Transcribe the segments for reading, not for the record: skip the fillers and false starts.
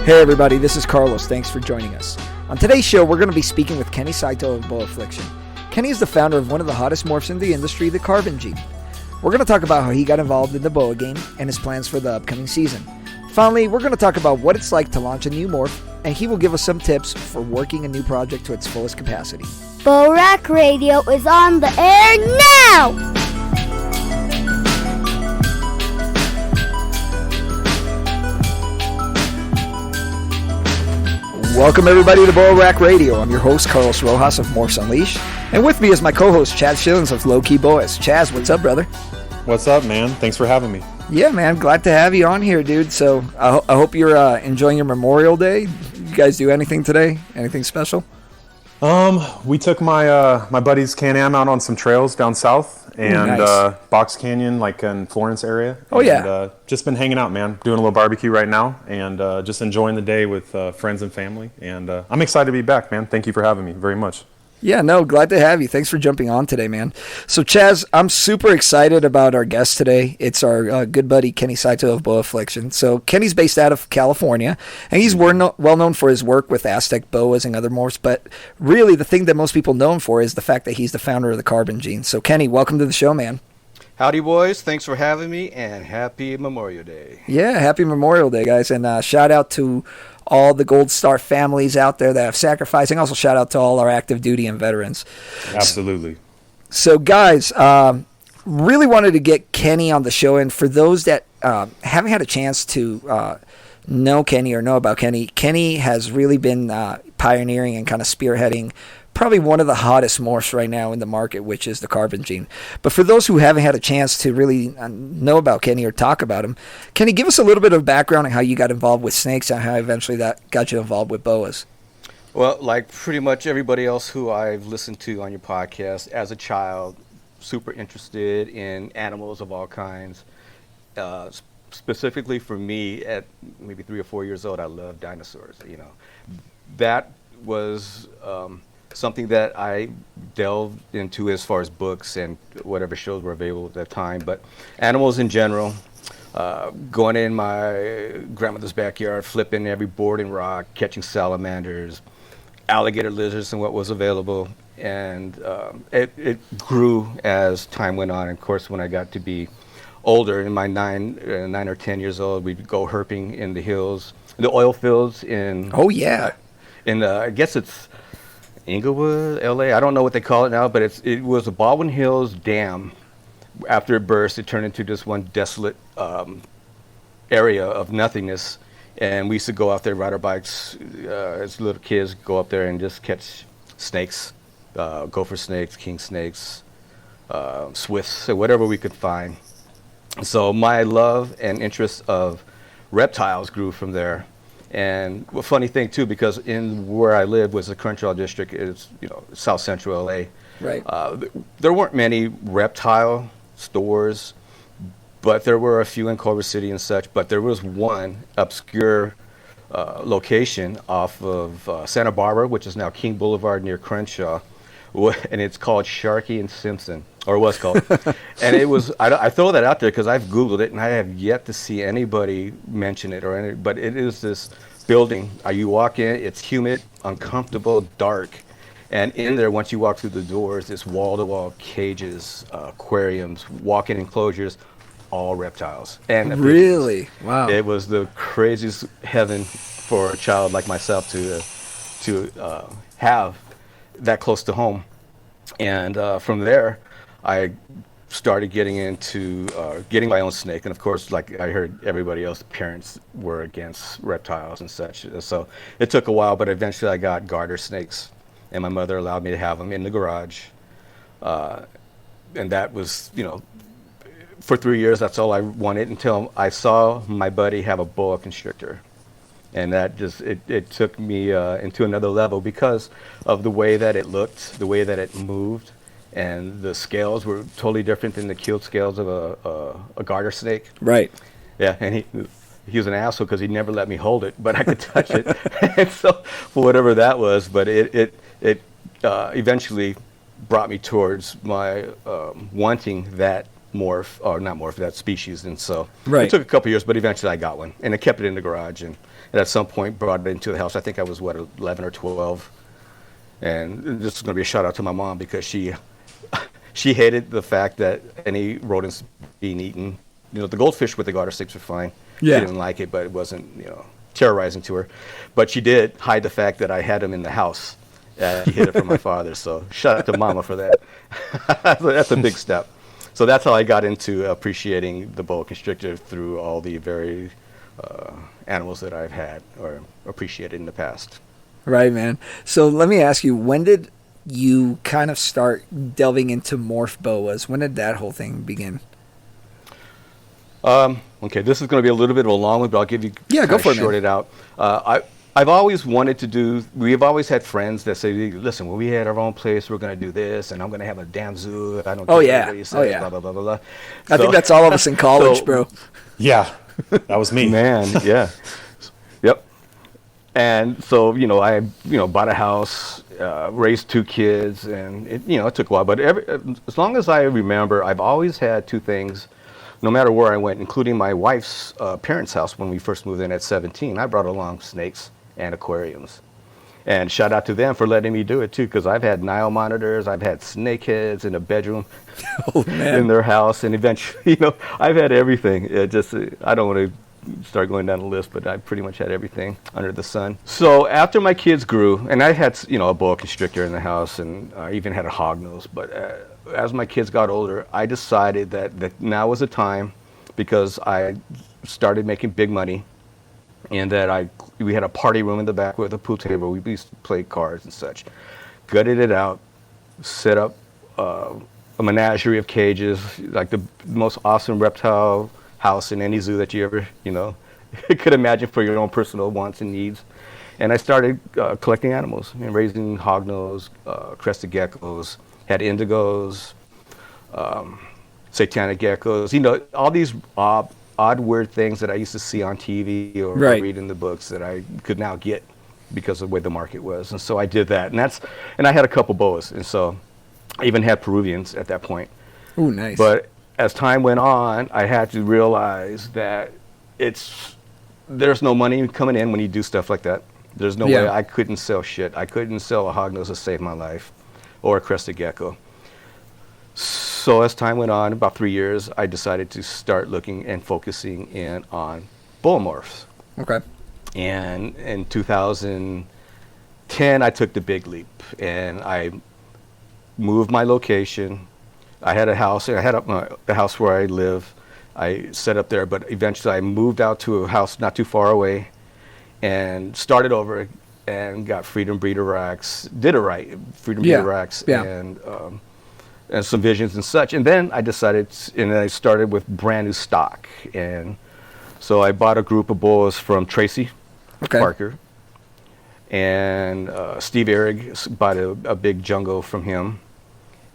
Hey everybody, this is Carlos. Thanks for joining us. On today's show, we're going to be speaking with Kanny Saito of Boaffliction. Kanny is the founder of one of the hottest morphs in the industry, the Carbon Gene. We're going to talk about how he got involved in the boa game and his plans for the upcoming season. Finally, we're going to talk about what it's like to launch a new morph, and he will give us some tips for working a new project to its fullest capacity. Boaffliction Radio is on the air now! Welcome everybody to Boaffliction Radio. I'm your host, Carlos Rojas of Morphs Unleashed, and with me is my co-host, Chaz Shillings of Low Key Boas. Chaz, what's up, brother? What's up, man? Thanks for having me. Yeah, man. Glad to have you on here, dude. So I hope you're enjoying your Memorial Day. You guys do anything today? Anything special? We took my my buddies Can-Am out on some trails down south and nice. Box Canyon, like in Florence area. Oh, and, yeah. Just been hanging out, man. Doing a little barbecue right now and just enjoying the day with friends and family. And I'm excited to be back, man. Thank you for having me very much. Yeah, no, glad to have you. Thanks for jumping on today, man. So, Chaz, I'm super excited about our guest today. It's our good buddy, Kanny Saito of Boaffliction. So, Kenny's based out of California, and he's well known for his work with Aztec boas and other morphs, but really the thing that most people know him for is the fact that he's the founder of the Carbon Gene. So, Kanny, welcome to the show, man. Howdy, boys. Thanks for having me, and happy Memorial Day. Yeah, happy Memorial Day, guys, and shout out to all the Gold Star families out there that have sacrificed, and also shout out to all our active duty and veterans. Absolutely. So, guys, really wanted to get Kanny on the show, and for those that haven't had a chance to know Kanny or know about Kanny, Kanny has really been pioneering and kind of spearheading probably one of the hottest morphs right now in the market, which is the Carbon Gene. But for those who haven't had a chance to really know about Kanny or talk about him, can you give us a little bit of background on how you got involved with snakes and how eventually that got you involved with boas? Well, like pretty much everybody else who I've listened to on your podcast, as a child, super interested in animals of all kinds. Specifically for me, at maybe 3 or 4 years old, I loved dinosaurs. You know, that was something that I delved into as far as books and whatever shows were available at that time. But animals in general, going in my grandmother's backyard, flipping every board and rock, catching salamanders, alligator lizards, and what was available. And it grew as time went on. And of course, when I got to be older, in my 9 or 10 years old, we'd go herping in the hills, the oil fields in. Oh yeah. I guess it's Inglewood, LA. I don't know what they call it now, but it was a Baldwin Hills Dam. After it burst, it turned into just one desolate area of nothingness. And we used to go out there, ride our bikes as little kids, go up there and just catch snakes, gopher snakes, king snakes, swifts, or whatever we could find. So my love and interest of reptiles grew from there. And a funny thing too, because in where I lived was the Crenshaw district, is South Central LA. Right. There weren't many reptile stores, but there were a few in Culver City and such. But there was one obscure location off of Santa Barbara, which is now King Boulevard near Crenshaw, and it's called Sharkey and Simpson, or was called. And it was, I throw that out there because I've Googled it and I have yet to see anybody mention it but it is this building. You walk in, it's humid, uncomfortable, dark. And in there, once you walk through the doors, it's wall-to-wall cages, aquariums, walk-in enclosures, all reptiles. And really? Wow. It was the craziest heaven for a child like myself to have that close to home. And from there, I started getting into getting my own snake. And of course, like I heard everybody else, parents were against reptiles and such. So it took a while, but eventually I got garter snakes. And my mother allowed me to have them in the garage. And that was, for 3 years, that's all I wanted until I saw my buddy have a boa constrictor. And that just, it took me into another level because of the way that it looked, the way that it moved. And the scales were totally different than the keeled scales of a garter snake. Right. Yeah, and he was an asshole because he never let me hold it, but I could touch it. And so, for whatever that was, but it eventually brought me towards my wanting that morph, or not morph, that species. And so Right. it took a couple years, but eventually I got one. And I kept it in the garage. And at some point brought it into the house. I think I was, 11 or 12. And this is going to be a shout out to my mom because she hated the fact that any rodents being eaten. The goldfish with the garter snakes were fine. Yeah. She didn't like it, but it wasn't, terrorizing to her. But she did hide the fact that I had them in the house. She hid it from my father. So shout out to Mama for that. That's a big step. So that's how I got into appreciating the boa constrictor through all the very animals that I've had or appreciated in the past. Right, man. So let me ask you, when did you kind of start delving into morph boas? When did that whole thing begin? Okay, this is going to be a little bit of a long one, but I'll give you Go for it, short man. it out. I've always wanted to do. We've always had friends that say, "Listen, when we had our own place, we're going to do this, and I'm going to have a damn zoo. I don't care what you say, Oh, yeah. blah blah blah blah blah." I think that's all of us in college, so- bro. Yeah, that was me. Man, yeah, yep. And so I bought a house, raised 2 kids, and it took a while. But as long as I remember, I've always had 2 things. No matter where I went, including my wife's parents' house when we first moved in at 17, I brought along snakes and aquariums. And shout out to them for letting me do it too, because I've had Nile monitors, I've had snake heads in a bedroom Oh, man. in their house, and eventually, I've had everything. I don't want to start going down the list, but I pretty much had everything under the sun. So after my kids grew, and I had a boa constrictor in the house, and I even had a hognose, but as my kids got older, I decided that now was the time, because I started making big money, and that we had a party room in the back with a pool table. We used to play cards and such. Gutted it out, set up a menagerie of cages, like the most awesome reptile house in any zoo that you ever could imagine for your own personal wants and needs. And I started collecting animals and raising hognose, crested geckos, had indigos, satanic geckos, all these odd, weird things that I used to see on TV or read in the books that I could now get because of the way the market was. And so I did that. And I had a couple boas. And so I even had Peruvians at that point. Ooh, nice. But as time went on, I had to realize that there's no money coming in when you do stuff like that. There's no way. I couldn't sell shit. I couldn't sell a hognose to save my life, or a crested gecko. So as time went on, about 3 years, I decided to start looking and focusing in on boa morphs. Okay. And in 2010, I took the big leap, and I moved my location. I had a house. I had the house where I live. I set up there, but eventually I moved out to a house not too far away, and started over and got Freedom Breeder racks. Did it right, Freedom Breeder racks, and some visions and such. And then I decided, and I started with brand new stock. And so I bought a group of boas from Tracy Parker, and Steve Ehrig, bought a big jungle from him.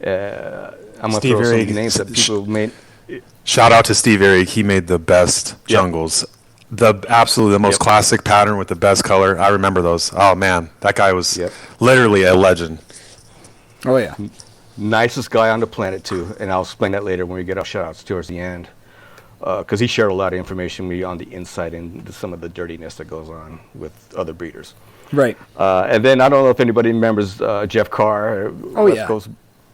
I'm going to throw some names that people made. Shout out to Steve Ehrig. He made the best jungles. Absolutely the most classic pattern with the best color. I remember those. Oh, man. That guy was literally a legend. Oh, yeah. Nicest guy on the planet, too. And I'll explain that later when we get our shout-outs towards the end. Because he shared a lot of information with me on the inside and some of the dirtiness that goes on with other breeders. Right. And then I don't know if anybody remembers Jeff Carr. West Coast.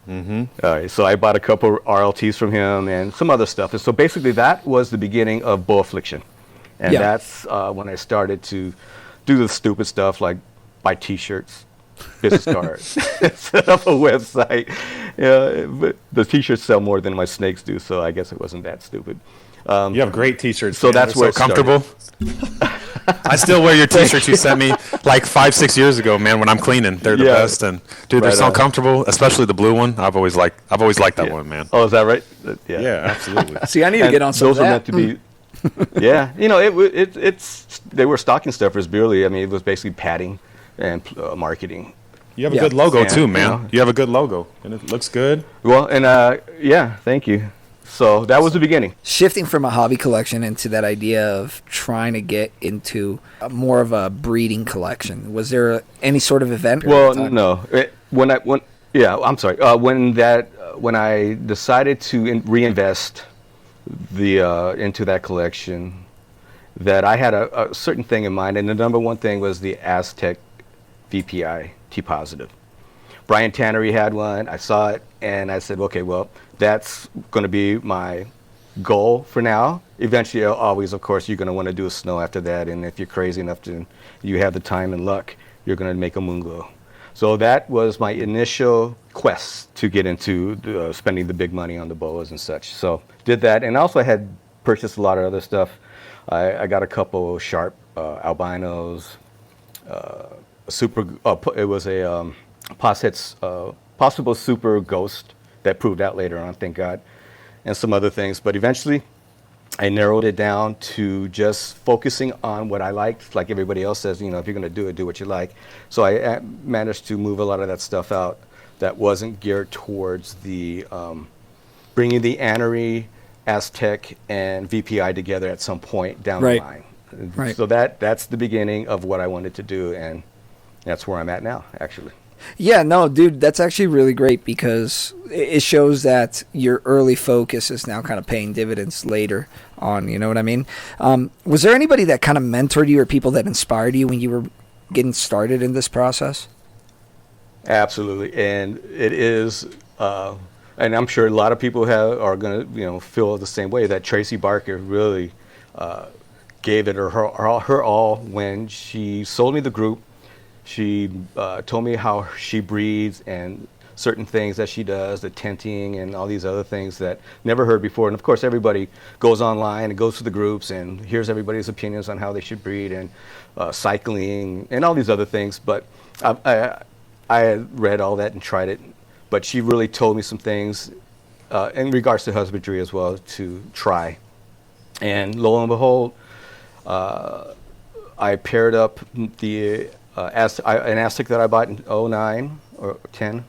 Mm-hmm. So I bought a couple RLTs from him and some other stuff. And so basically that was the beginning of Boaffliction. And that's when I started to do the stupid stuff like buy T-shirts, business cards, set up a website. But the T-shirts sell more than my snakes do, so I guess it wasn't that stupid. You have great T-shirts. So that's where so comfortable. I still wear your T-shirts you sent me like 5-6 years ago, man. When I'm cleaning, they're the best. And dude, they're so comfortable, especially the blue one. I've always liked that one, man. Oh, is that right? Yeah, absolutely. See, I need to get on some of that. Those are meant to be. They were stocking stuffers, really. I mean, it was basically padding and marketing. You have a good logo too, man. You have a good logo, and it looks good. Well, and thank you. So that was the beginning. Shifting from a hobby collection into that idea of trying to get into more of a breeding collection. Was there any sort of event? Well, no. When Yeah, I'm sorry. When I decided to reinvest into that collection, that I had a certain thing in mind, and the number one thing was the Aztec VPI T positive. Brian Tannery had one. I saw it, and I said, okay, well, that's going to be my goal for now. Eventually, always, of course, you're going to want to do a snow after that, and if you're crazy enough to, you have the time and luck, you're going to make a moon glow. So that was my initial quest to get into spending the big money on the boas and such. So did that, and also had purchased a lot of other stuff. I got a couple sharp albinos, super. It was a possible super ghost that proved out later on, thank God, and some other things. But eventually, I narrowed it down to just focusing on what I liked. Like everybody else says, if you're going to do it, do what you like. So I managed to move a lot of that stuff out that wasn't geared towards the bringing the Annery, Aztec, and VPI together at some point down the line. Right. So that's the beginning of what I wanted to do, and that's where I'm at now, actually. Yeah, no, dude, that's actually really great because it shows that your early focus is now kind of paying dividends later on. You know what I mean? Was there anybody that kind of mentored you or people that inspired you when you were getting started in this process? Absolutely, and it is, and I'm sure a lot of people are going to feel the same way. That Tracy Barker really gave it her all when she sold me the group. She told me how she breeds and certain things that she does, the tenting and all these other things that never heard before. And of course, everybody goes online and goes to the groups and hears everybody's opinions on how they should breed and cycling and all these other things. But I had read all that and tried it. But she really told me some things in regards to husbandry as well to try. And lo and behold, I paired up the an Aztec that I bought in 09 or 10.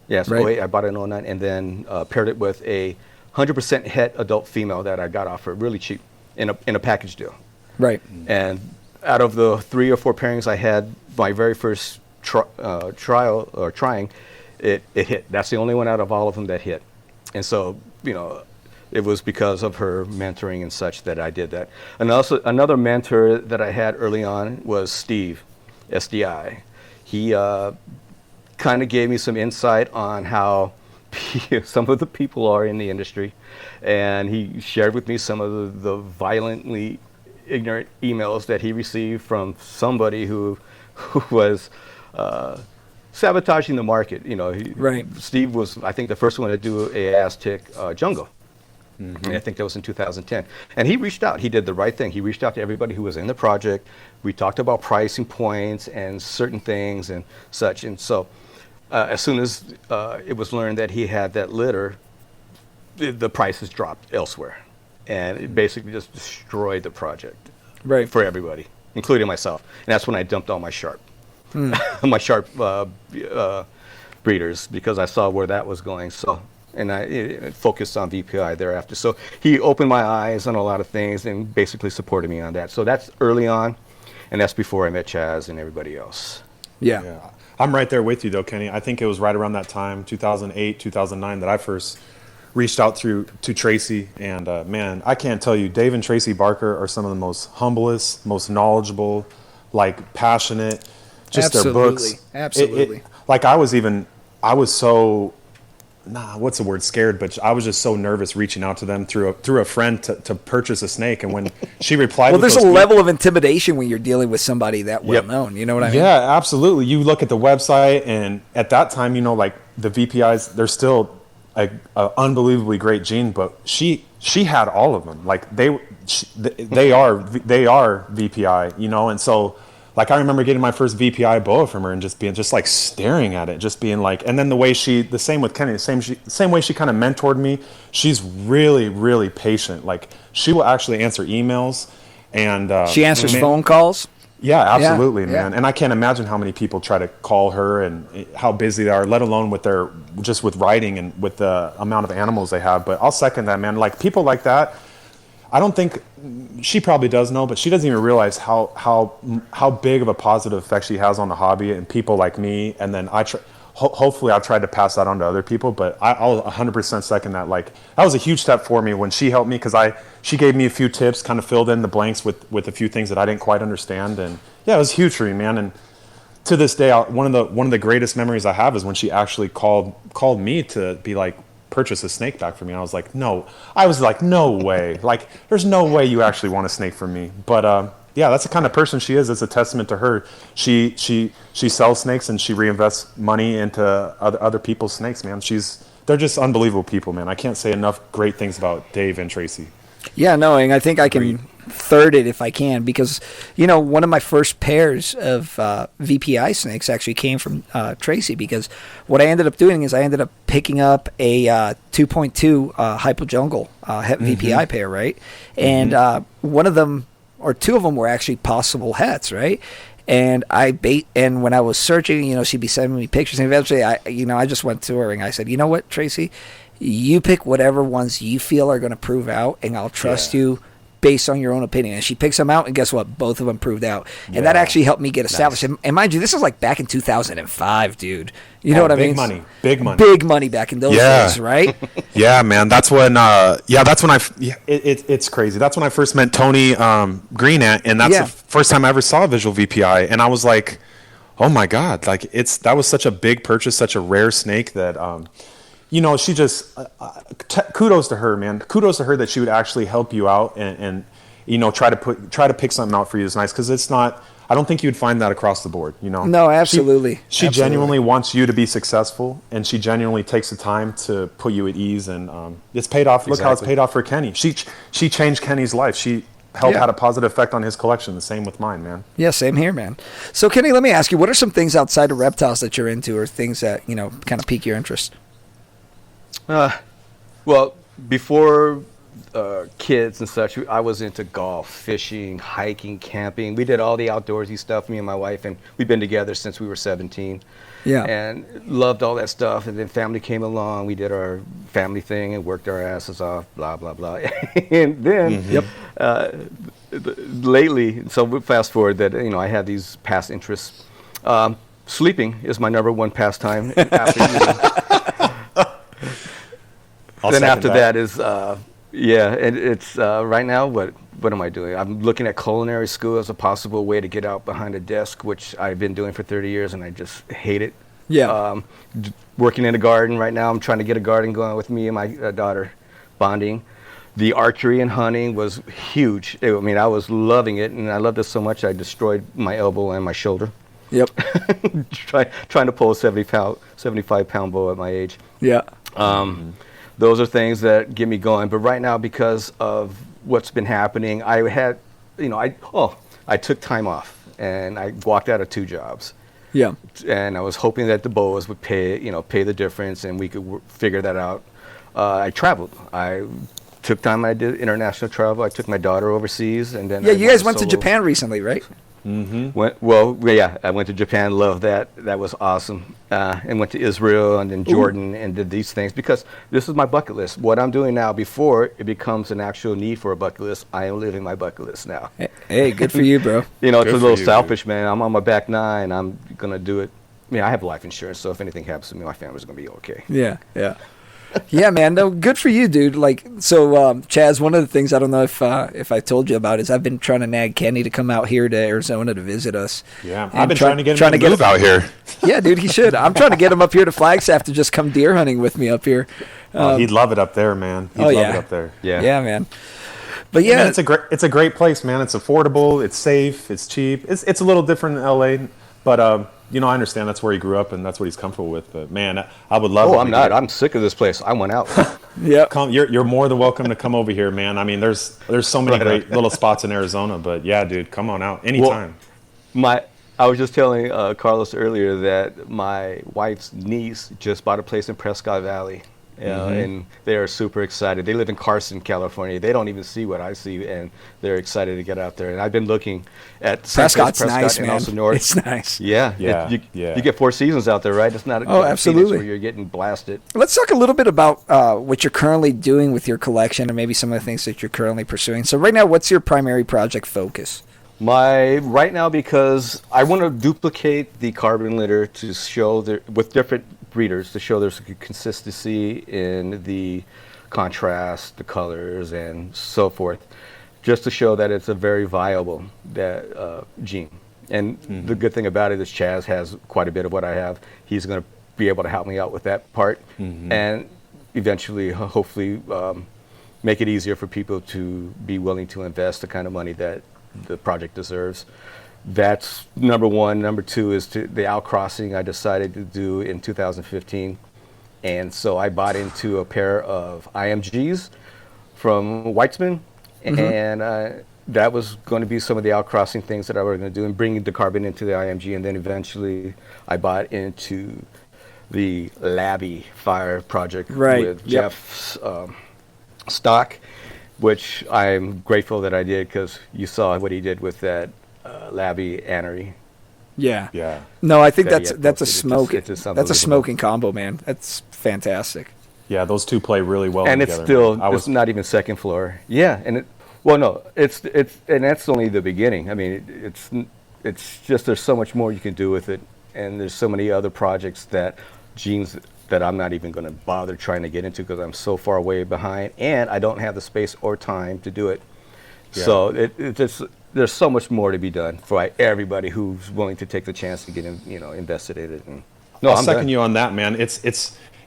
Yes, right. 08, I bought it in 09, and then paired it with a 100% het adult female that I got off for really cheap in a package deal. Right. And out of the 3 or 4 pairings I had, my very first trial or trying, it hit. That's the only one out of all of them that hit. And so, it was because of her mentoring and such that I did that. And also another mentor that I had early on was Steve, SDI. He kind of gave me some insight on how some of the people are in the industry, and he shared with me some of the violently ignorant emails that he received from somebody who was sabotaging the market. Right. Steve was, I think, the first one to do a Aztec jungle. Mm-hmm. And I think that was in 2010. And he reached out. He did the right thing. He reached out to everybody who was in the project. We talked about pricing points and certain things and such. And so as soon as it was learned that he had that litter, the prices dropped elsewhere. And it basically just destroyed the project for everybody, including myself. And that's when I dumped all my sharp. My sharp breeders, because I saw where that was going. So, and I focused on VPI thereafter. So he opened my eyes on a lot of things and basically supported me on that. So that's early on, and that's before I met Chaz and everybody else. Yeah. I'm right there with you, though, Kenny. I think it was right around that time, 2008, 2009, that I first reached out to Tracy. And, man, I can't tell you, Dave and Tracy Barker are some of the most humblest, most knowledgeable, passionate. Just their books. Absolutely. I was so, what's the word, scared, but I was just so nervous reaching out to them through a friend to purchase a snake. And when she replied, well, there's a level of intimidation when you're dealing with somebody that well known. You know what I mean? Yeah, absolutely. You look at the website, and at that time, the VPIs, they're still a unbelievably great gene, but she had all of them. They are VPI, and so. I remember getting my first VPI boa from her and just being staring at it, just being and then the same with Kenny, the same way she kind of mentored me. She's really, really patient. She will actually answer emails, and she answers phone calls. Yeah, absolutely, man. And I can't imagine how many people try to call her and how busy they are, let alone with with writing and with the amount of animals they have. But I'll second that, man. People like that. I don't think she probably does know, but she doesn't even realize how big of a positive effect she has on the hobby and people like me. And then hopefully I've tried to pass that on to other people, but I'll 100% second that. Like, that was a huge step for me when she helped me, because she gave me a few tips, kind of filled in the blanks with a few things that I didn't quite understand. And yeah, it was huge for me, man. And to this day, one of the greatest memories I have is when she actually called me to be like, purchase a snake back for me. I was like, no way. Like, there's no way you actually want a snake from me. But yeah, that's the kind of person she is. It's a testament to her. She sells snakes and she reinvests money into other people's snakes, man. They're just unbelievable people, man. I can't say enough great things about Dave and Tracy. Yeah, no, and I think I can third it if I can, because, one of my first pairs of VPI snakes actually came from Tracy, because what I ended up doing is I ended up picking up a 2.2 Hypojungle VPI pair, right? And one of them, or two of them, were actually possible hets, right? And and when I was searching, she'd be sending me pictures, and eventually I just went to her and I said, you know what, Tracy, you pick whatever ones you feel are going to prove out, and I'll trust you based on your own opinion. And she picks them out, and guess what? Both of them proved out. And that actually helped me get established. Nice. And mind you, this is like back in 2005, dude. You know what I mean? Big money. Big money back in those days, right? Yeah, man. That's when, it's crazy. That's when I first met Tony Green, and that's the first time I ever saw a visual VPI. And I was like, oh my God, like that was such a big purchase, such a rare snake that, she just, kudos to her, man. Kudos to her that she would actually help you out and try to pick something out for you. It's nice, because it's not, I don't think you'd find that across the board, No, absolutely. She genuinely wants you to be successful, and she genuinely takes the time to put you at ease, and it's paid off. Look how it's paid off for Kenny. She changed Kenny's life. She had a positive effect on his collection. The same with mine, man. Yeah, same here, man. So Kenny, let me ask you, what are some things outside of reptiles that you're into, or things that, kind of pique your interest? Well, before kids and such, I was into golf, fishing, hiking, camping. We did all the outdoorsy stuff, me and my wife, and we've been together since we were 17. Yeah. And loved all that stuff. And then family came along. We did our family thing and worked our asses off, blah, blah, blah. And then lately, so we fast forward that, I had these past interests. Sleeping is my number one pastime after eating. Then after that is, and it's right now, what am I doing? I'm looking at culinary school as a possible way to get out behind a desk, which I've been doing for 30 years, and I just hate it. Yeah. Working in a garden right now. I'm trying to get a garden going with me and my daughter, bonding. The archery and hunting was huge. I was loving it, and I loved it so much I destroyed my elbow and my shoulder. Yep. Trying to pull a 75-pound bow at my age. Yeah. Those are things that get me going. But right now, because of what's been happening, I had, I took time off, and I walked out of 2 jobs. Yeah. And I was hoping that the boas would pay the difference, and we could figure that out. I traveled. I took time. I did international travel. I took my daughter overseas, and then you guys went to Japan recently, right? Mm-hmm. I went to Japan, loved that. That was awesome. And went to Israel and then Jordan and did these things, because this is my bucket list. What I'm doing now, before it becomes an actual need for a bucket list, I am living my bucket list now. Hey, good for you, bro. It's a little selfish, man. I'm on my back 9. I'm going to do it. I have life insurance, so if anything happens to me, my family's going to be okay. Yeah. Yeah, man. No, good for you, dude. Chaz, one of the things I don't know if I told you about is I've been trying to nag Kenny to come out here to Arizona to visit us. Yeah, I've been trying to get him to move out here. Yeah, dude, he should. I'm trying to get him up here to Flagstaff to just come deer hunting with me up here. He'd love it up there, man. He'd love it up there. Yeah, man. But yeah, man, it's a great place, man. It's affordable, it's safe, it's cheap. It's a little different in LA, but I understand that's where he grew up and that's what he's comfortable with. But man, I would love. Oh, I'm not. I'm sick of this place. I went out. Yeah, you're more than welcome to come over here, man. There's so many great little spots in Arizona. But yeah, dude, come on out anytime. I was just telling Carlos earlier that my wife's niece just bought a place in Prescott Valley. And they are super excited. They live in Carson, California. They don't even see what I see, and they're excited to get out there. And I've been looking at Prescott nice, and man. also North. It's nice. Yeah. You get 4 seasons out there, right? It's not absolutely where you're getting blasted. Let's talk a little bit about what you're currently doing with your collection and maybe some of the things that you're currently pursuing. So right now, what's your primary project focus? Right now, because I want to duplicate the carbon litter to show with different breeders to show there's a consistency in the contrast, the colors, and so forth, just to show that it's a very viable gene. And the good thing about it is Chaz has quite a bit of what I have. He's going to be able to help me out with that part, and eventually, hopefully, make it easier for people to be willing to invest the kind of money that the project deserves. That's number one. Number two is the outcrossing I decided to do in 2015. And so I bought into a pair of IMGs from Weitzman, and that was going to be some of the outcrossing things that I was going to do and bring the carbon into the IMG. And then eventually I bought into the Labby Fire project with Jeff's stock, which I'm grateful that I did, because you saw what he did with that Labby Annery. Yeah. No, I think that's a a smoking combo, man. That's fantastic. Yeah, those two play really well and together. It's still it's not even second floor. Yeah, and it's and that's only the beginning. I mean, it's just there's so much more you can do with it, and there's so many other projects genes that I'm not even going to bother trying to get into because I'm so far way behind, and I don't have the space or time to do it. Yeah. So there's so much more to be done for everybody who's willing to take the chance to get invested in it. And I'll second you on that, man. It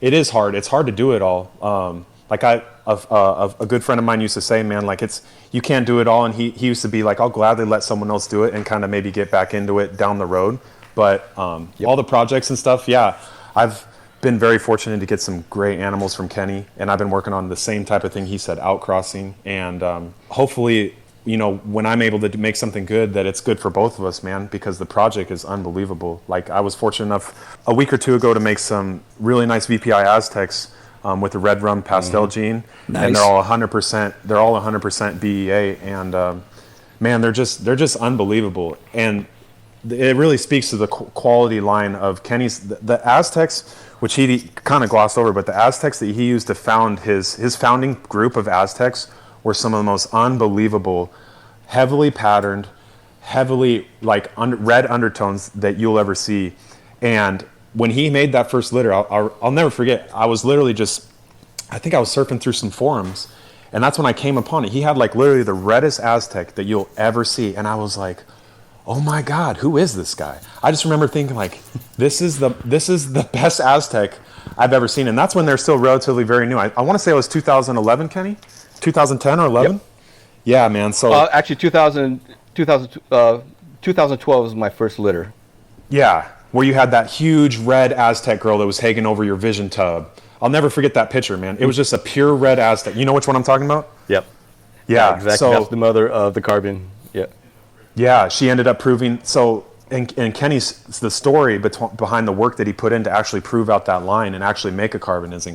is hard. It's hard to do it all. Like a good friend of mine used to say, man, like you can't do it all. And he used to be like, I'll gladly let someone else do it and kind of maybe get back into it down the road. But all the projects and stuff, yeah, I've been very fortunate to get some great animals from Kenny, and I've been working on the same type of thing he said, outcrossing, and hopefully, when I'm able to make something good, that it's good for both of us, man, because the project is unbelievable. Like, I was fortunate enough a week or two ago to make some really nice VPI Aztecs with the red rum pastel gene, nice. And they're all 100% BEA, and man, they're just unbelievable, and it really speaks to the quality line of Kenny's the Aztecs, which he kind of glossed over, but the Aztecs that he used to found his founding group of Aztecs were some of the most unbelievable, heavily patterned, heavily red undertones that you'll ever see. And when he made that first litter, I'll never forget. I was literally I think I was surfing through some forums, and that's when I came upon it. He had literally the reddest Aztec that you'll ever see, and I was like, oh my God, who is this guy? I just remember thinking this is the best Aztec I've ever seen. And that's when they're still relatively very new. I want to say it was 2011, Kenny? 2010 or 11? Yep. Yeah, man. So actually 2012 was my first litter. Yeah, where you had that huge red Aztec girl that was hanging over your vision tub. I'll never forget that picture, man. It was just a pure red Aztec. You know which one I'm talking about? Yep. Yeah, exactly. So, that's the mother of the carbon. Yeah. Yeah, she ended up proving so. And Kenny's the story behind the work that he put in to actually prove out that line and actually make a carbon is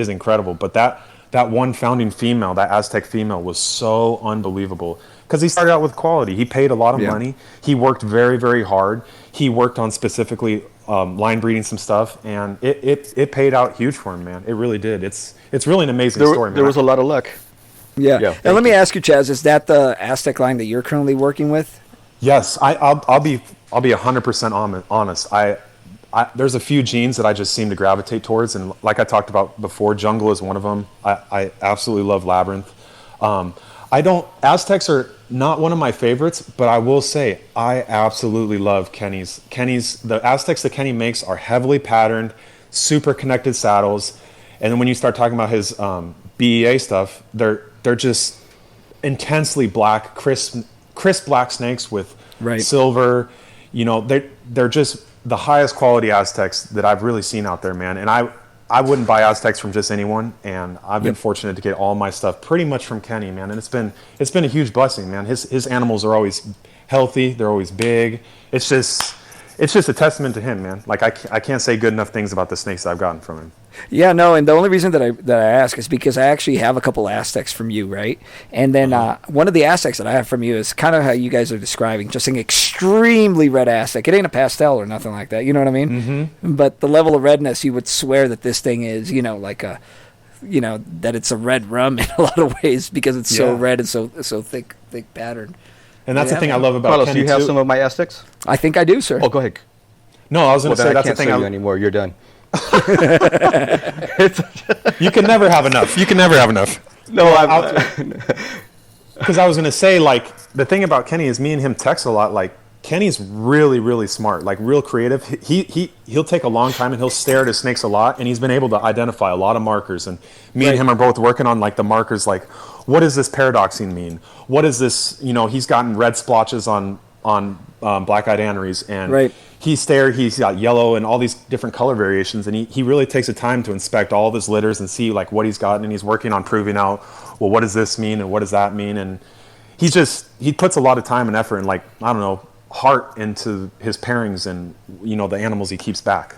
incredible. But that one founding female, that Aztec female, was so unbelievable because he started out with quality. He paid a lot of money. He worked very, very hard. He worked on specifically line breeding some stuff, and it paid out huge for him, man. It really did. It's really an amazing story, man. There was a lot of luck. Yeah. And let me ask you, Chaz, is that the Aztec line that you're currently working with? Yes, I'll be 100% honest. There's a few genes that I just seem to gravitate towards, and like I talked about before, jungle is one of them. I absolutely love labyrinth. Aztecs are not one of my favorites, but I will say I absolutely love Kenny's. The Aztecs that Kenny makes are heavily patterned, super connected saddles, and then when you start talking about his BEA stuff, they're just intensely black, crisp black snakes with silver. They're just the highest quality Aztecs that I've really seen out there, man. And I wouldn't buy Aztecs from just anyone, and I've been fortunate to get all my stuff pretty much from Kenny, man. And it's been a huge blessing, man. His animals are always healthy, they're always big. It's just a testament to him, man. Like I can't say good enough things about the snakes I've gotten from him. Yeah, no, and the only reason that I ask is because I actually have a couple Aztecs from you, right? And then one of the Aztecs that I have from you is kind of how you guys are describing, just an extremely red Aztec. It ain't a pastel or nothing like that, you know what I mean? Mm-hmm. But the level of redness, you would swear that this thing is, that it's a red rum in a lot of ways because it's so red and so thick pattern. And that's Yeah, the thing I man. love about Carlos, Kenny do you have too. some of my Aztecs? I think I do, sir. Oh, go ahead. No, I was going Well, to then say I that's the can't thing. sell you anymore. You're done. You can never have enough. You can never have enough. No, Because I was going to say, like, the thing about Kenny is me and him text a lot. Like, Kenny's really, really smart, like real creative. He'll take a long time and he'll stare at his snakes a lot, and he's been able to identify a lot of markers. And me and him are both working on like the markers, like what does this paradoxine mean? What is this? You know, he's gotten red splotches on black-eyed aneries, and he's got yellow and all these different color variations, and he really takes the time to inspect all of his litters and see like what he's gotten, and he's working on proving out, well, what does this mean and what does that mean? And he puts a lot of time and effort and, like, I don't know, heart into his pairings and, you know, the animals he keeps back.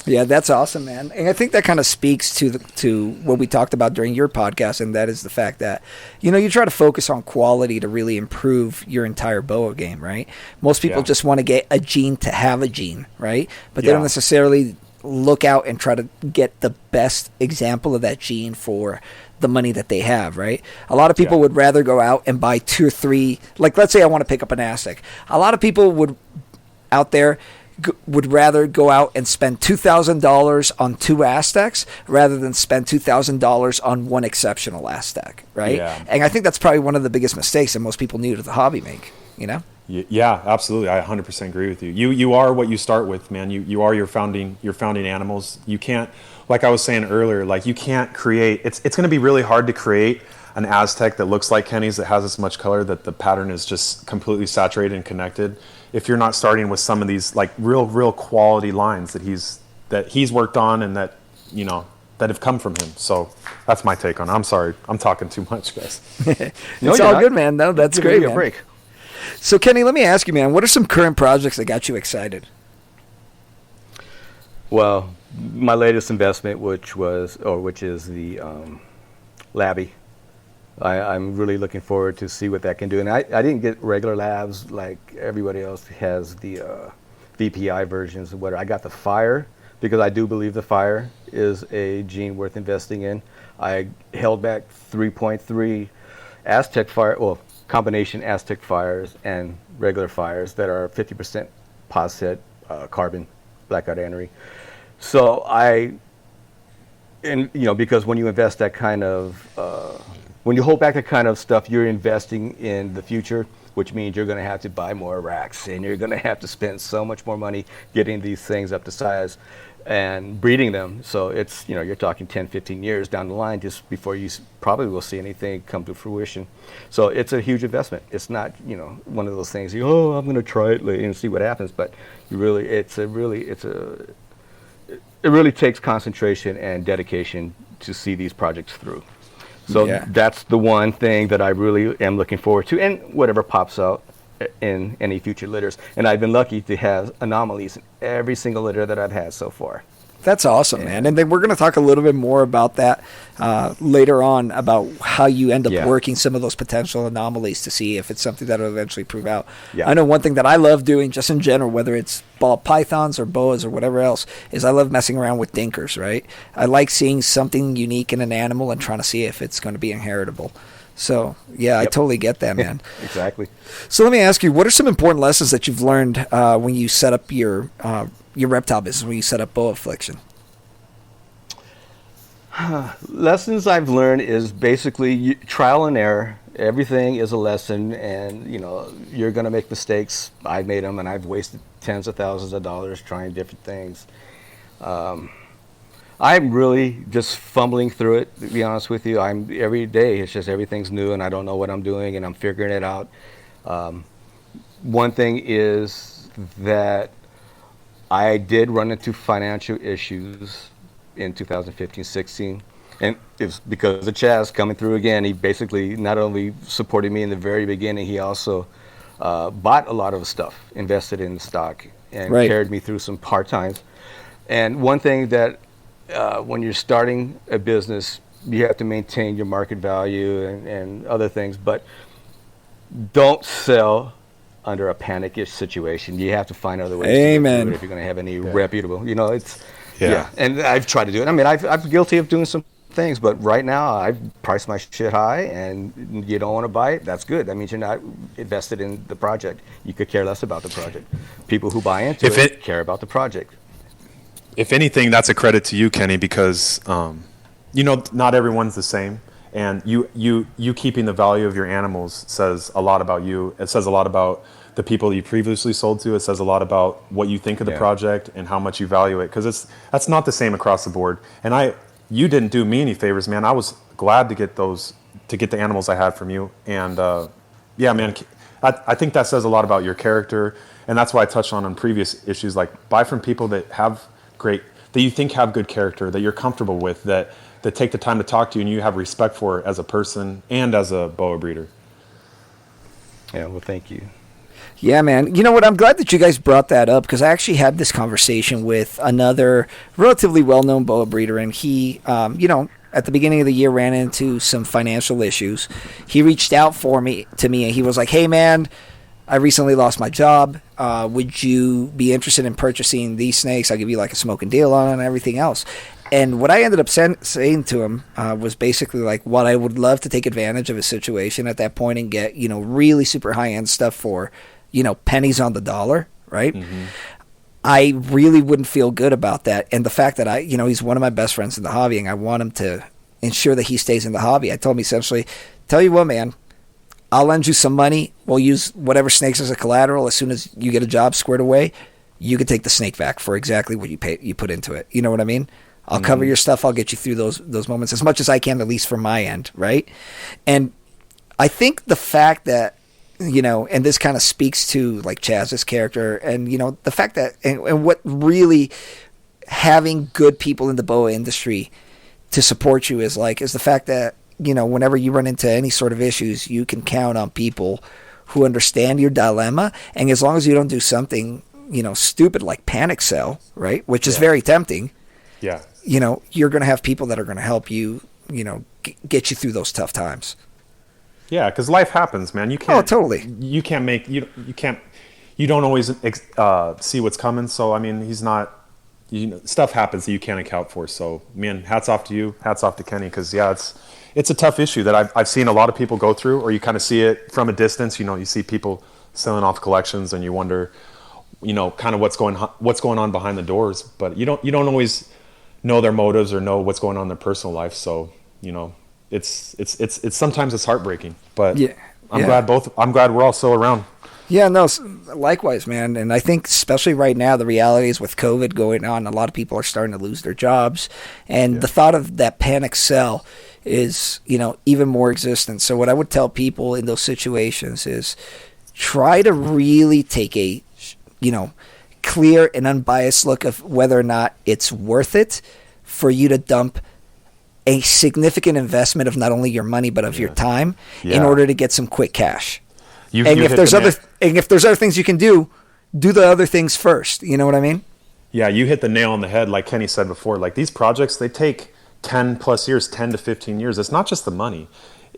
Yeah, that's awesome, man. And I think that kind of speaks to what we talked about during your podcast, and that is the fact that, you know, you try to focus on quality to really improve your entire boa game, right? Most people just want to get a gene to have a gene, right? But they don't necessarily look out and try to get the best example of that gene for the money that they have, right? A lot of people would rather go out and buy 2 or 3, like let's say I want to pick up an Aztec. A lot of people would rather go out and spend $2,000 on 2 Aztecs rather than spend $2,000 on one exceptional Aztec, right? Yeah. And I think that's probably one of the biggest mistakes that most people new to the hobby make, you know? Yeah, absolutely. I 100% agree with you. You are what you start with, man. You are your founding animals. You can't, like I was saying earlier, like you can't create. It's going to be really hard to create an Aztec that looks like Kenny's, that has as much color, that the pattern is just completely saturated and connected, if you're not starting with some of these like real quality lines that he's worked on and that, you know, that have come from him. So that's my take on it. I'm sorry, I'm talking too much, guys. It's all good, man. No, that's great, man. Break. So, Kenny, let me ask you, man, what are some current projects that got you excited? Well, my latest investment, which is the Labby. I'm really looking forward to see what that can do. And I didn't get regular labs like everybody else has the VPI versions of whatever. I got the Fire because I do believe the Fire is a gene worth investing in. I held back 3.3 Aztec Fire, well, combination Aztec Fires and regular Fires that are 50% poset carbon black-eyed anery. So because when you invest that kind of, when you hold back that kind of stuff, you're investing in the future, which means you're going to have to buy more racks and you're going to have to spend so much more money getting these things up to size and breeding them. So it's, you know, you're talking 10, 15 years down the line just before you probably will see anything come to fruition. So it's a huge investment. It's not, you know, one of those things, I'm going to try it and see what happens. But it really takes concentration and dedication to see these projects through. So that's the one thing that I really am looking forward to, and whatever pops out in any future litters. And I've been lucky to have anomalies in every single litter that I've had so far. That's awesome, man. And then we're going to talk a little bit more about that later on, about how you end up working some of those potential anomalies to see if it's something that will eventually prove out. Yeah. I know one thing that I love doing just in general, whether it's ball pythons or boas or whatever else, is I love messing around with dinkers, right? I like seeing something unique in an animal and trying to see if it's going to be inheritable. So, I totally get that, man. Exactly. So let me ask you, what are some important lessons that you've learned when you set up your reptile business, when you set up Boaffliction? Lessons I've learned is basically trial and error. Everything is a lesson, and you're going to make mistakes. I've made them, and I've wasted tens of thousands of dollars trying different things. I'm really just fumbling through it, to be honest with you. Every day, it's just everything's new, and I don't know what I'm doing, and I'm figuring it out. One thing is that I did run into financial issues in 2015-16, and it was because of Chaz coming through again. He basically not only supported me in the very beginning, he also bought a lot of stuff, invested in the stock, and carried me through some hard times. And one thing that when you're starting a business, you have to maintain your market value and other things, but don't sell under a panic-ish situation. You have to find other ways to do it if you're going to have any reputable, and I've tried to do it. I mean, I'm guilty of doing some things. But right now, I've priced my shit high, and you don't want to buy it. That's good. That means you're not invested in the project. You could care less about the project. People who buy into it care about the project. If anything, that's a credit to you, Kenny, because not everyone's the same, and you keeping the value of your animals says a lot about you. It says a lot about the people you previously sold to. It says a lot about what you think of the project and how much you value it, because that's not the same across the board. And you didn't do me any favors, man. I was glad to get the animals I had from you, and man, I think that says a lot about your character, and that's why I touched on previous issues, like buy from people that you think have good character, that you're comfortable with, that take the time to talk to you and you have respect for as a person and as a boa breeder. Yeah, well, thank you. Yeah, man. You know what? I'm glad that you guys brought that up, because I actually had this conversation with another relatively well-known boa breeder, and he, at the beginning of the year ran into some financial issues. He reached out to me, and he was like, "Hey, man, I recently lost my job. Would you be interested in purchasing these snakes? I'll give you like a smoking deal on it and everything else." And what I ended up saying to him was basically like, what I would love to take advantage of his situation at that point and get, really super high-end stuff for, pennies on the dollar, right? Mm-hmm. I really wouldn't feel good about that. And the fact that he's one of my best friends in the hobby, and I want him to ensure that he stays in the hobby. I told him essentially, tell you what, man, I'll lend you some money. We'll use whatever snakes as a collateral. As soon as you get a job squared away, you can take the snake back for exactly what you put into it. You know what I mean? I'll cover your stuff. I'll get you through those moments as much as I can, at least from my end, right? And I think the fact that, and this kind of speaks to like Chaz's character, and the fact that and what really having good people in the boa industry to support you is the fact that whenever you run into any sort of issues, you can count on people who understand your dilemma, and as long as you don't do something stupid like panic sell, right, which is very tempting. Yeah. You're going to have people that are going to help you, get you through those tough times. Yeah, because life happens, man. You can't. Oh, totally. You can't make you can't. You don't always see what's coming. So I mean, he's not. Stuff happens that you can't account for. So man, hats off to you. Hats off to Kenny, because it's a tough issue that I've seen a lot of people go through, or you kind of see it from a distance. You see people selling off collections, and you wonder, kind of what's going on behind the doors. But you don't always know their motives or know what's going on in their personal life. So it's sometimes it's heartbreaking, but I'm glad we're all still around. Yeah, no, likewise, man. And I think especially right now, the reality is with COVID going on, a lot of people are starting to lose their jobs, and the thought of that panic sell is even more existent. So what I would tell people in those situations is try to really take a clear and unbiased look of whether or not it's worth it for you to dump a significant investment of not only your money but of your time in order to get some quick cash. If there's other things you can do the other things first. You know what I mean? Yeah, you hit the nail on the head. Like Kenny said before, like these projects, they take 10 plus years, 10 to 15 years. It's not just the money.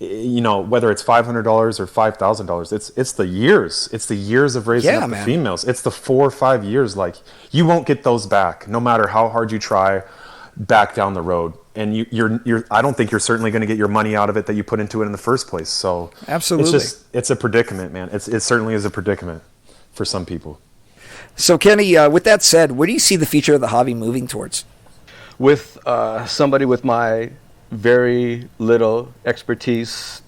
Whether it's $500 or $5,000, it's the years. It's the years of raising up the females. It's the 4 or 5 years. Like you won't get those back, no matter how hard you try, back down the road. And you're I don't think you're certainly going to get your money out of it that you put into it in the first place. So absolutely, it's a predicament, man. It certainly is a predicament for some people. So Kenny, with that said, where do you see the future of the hobby moving towards? With somebody with my very little expertise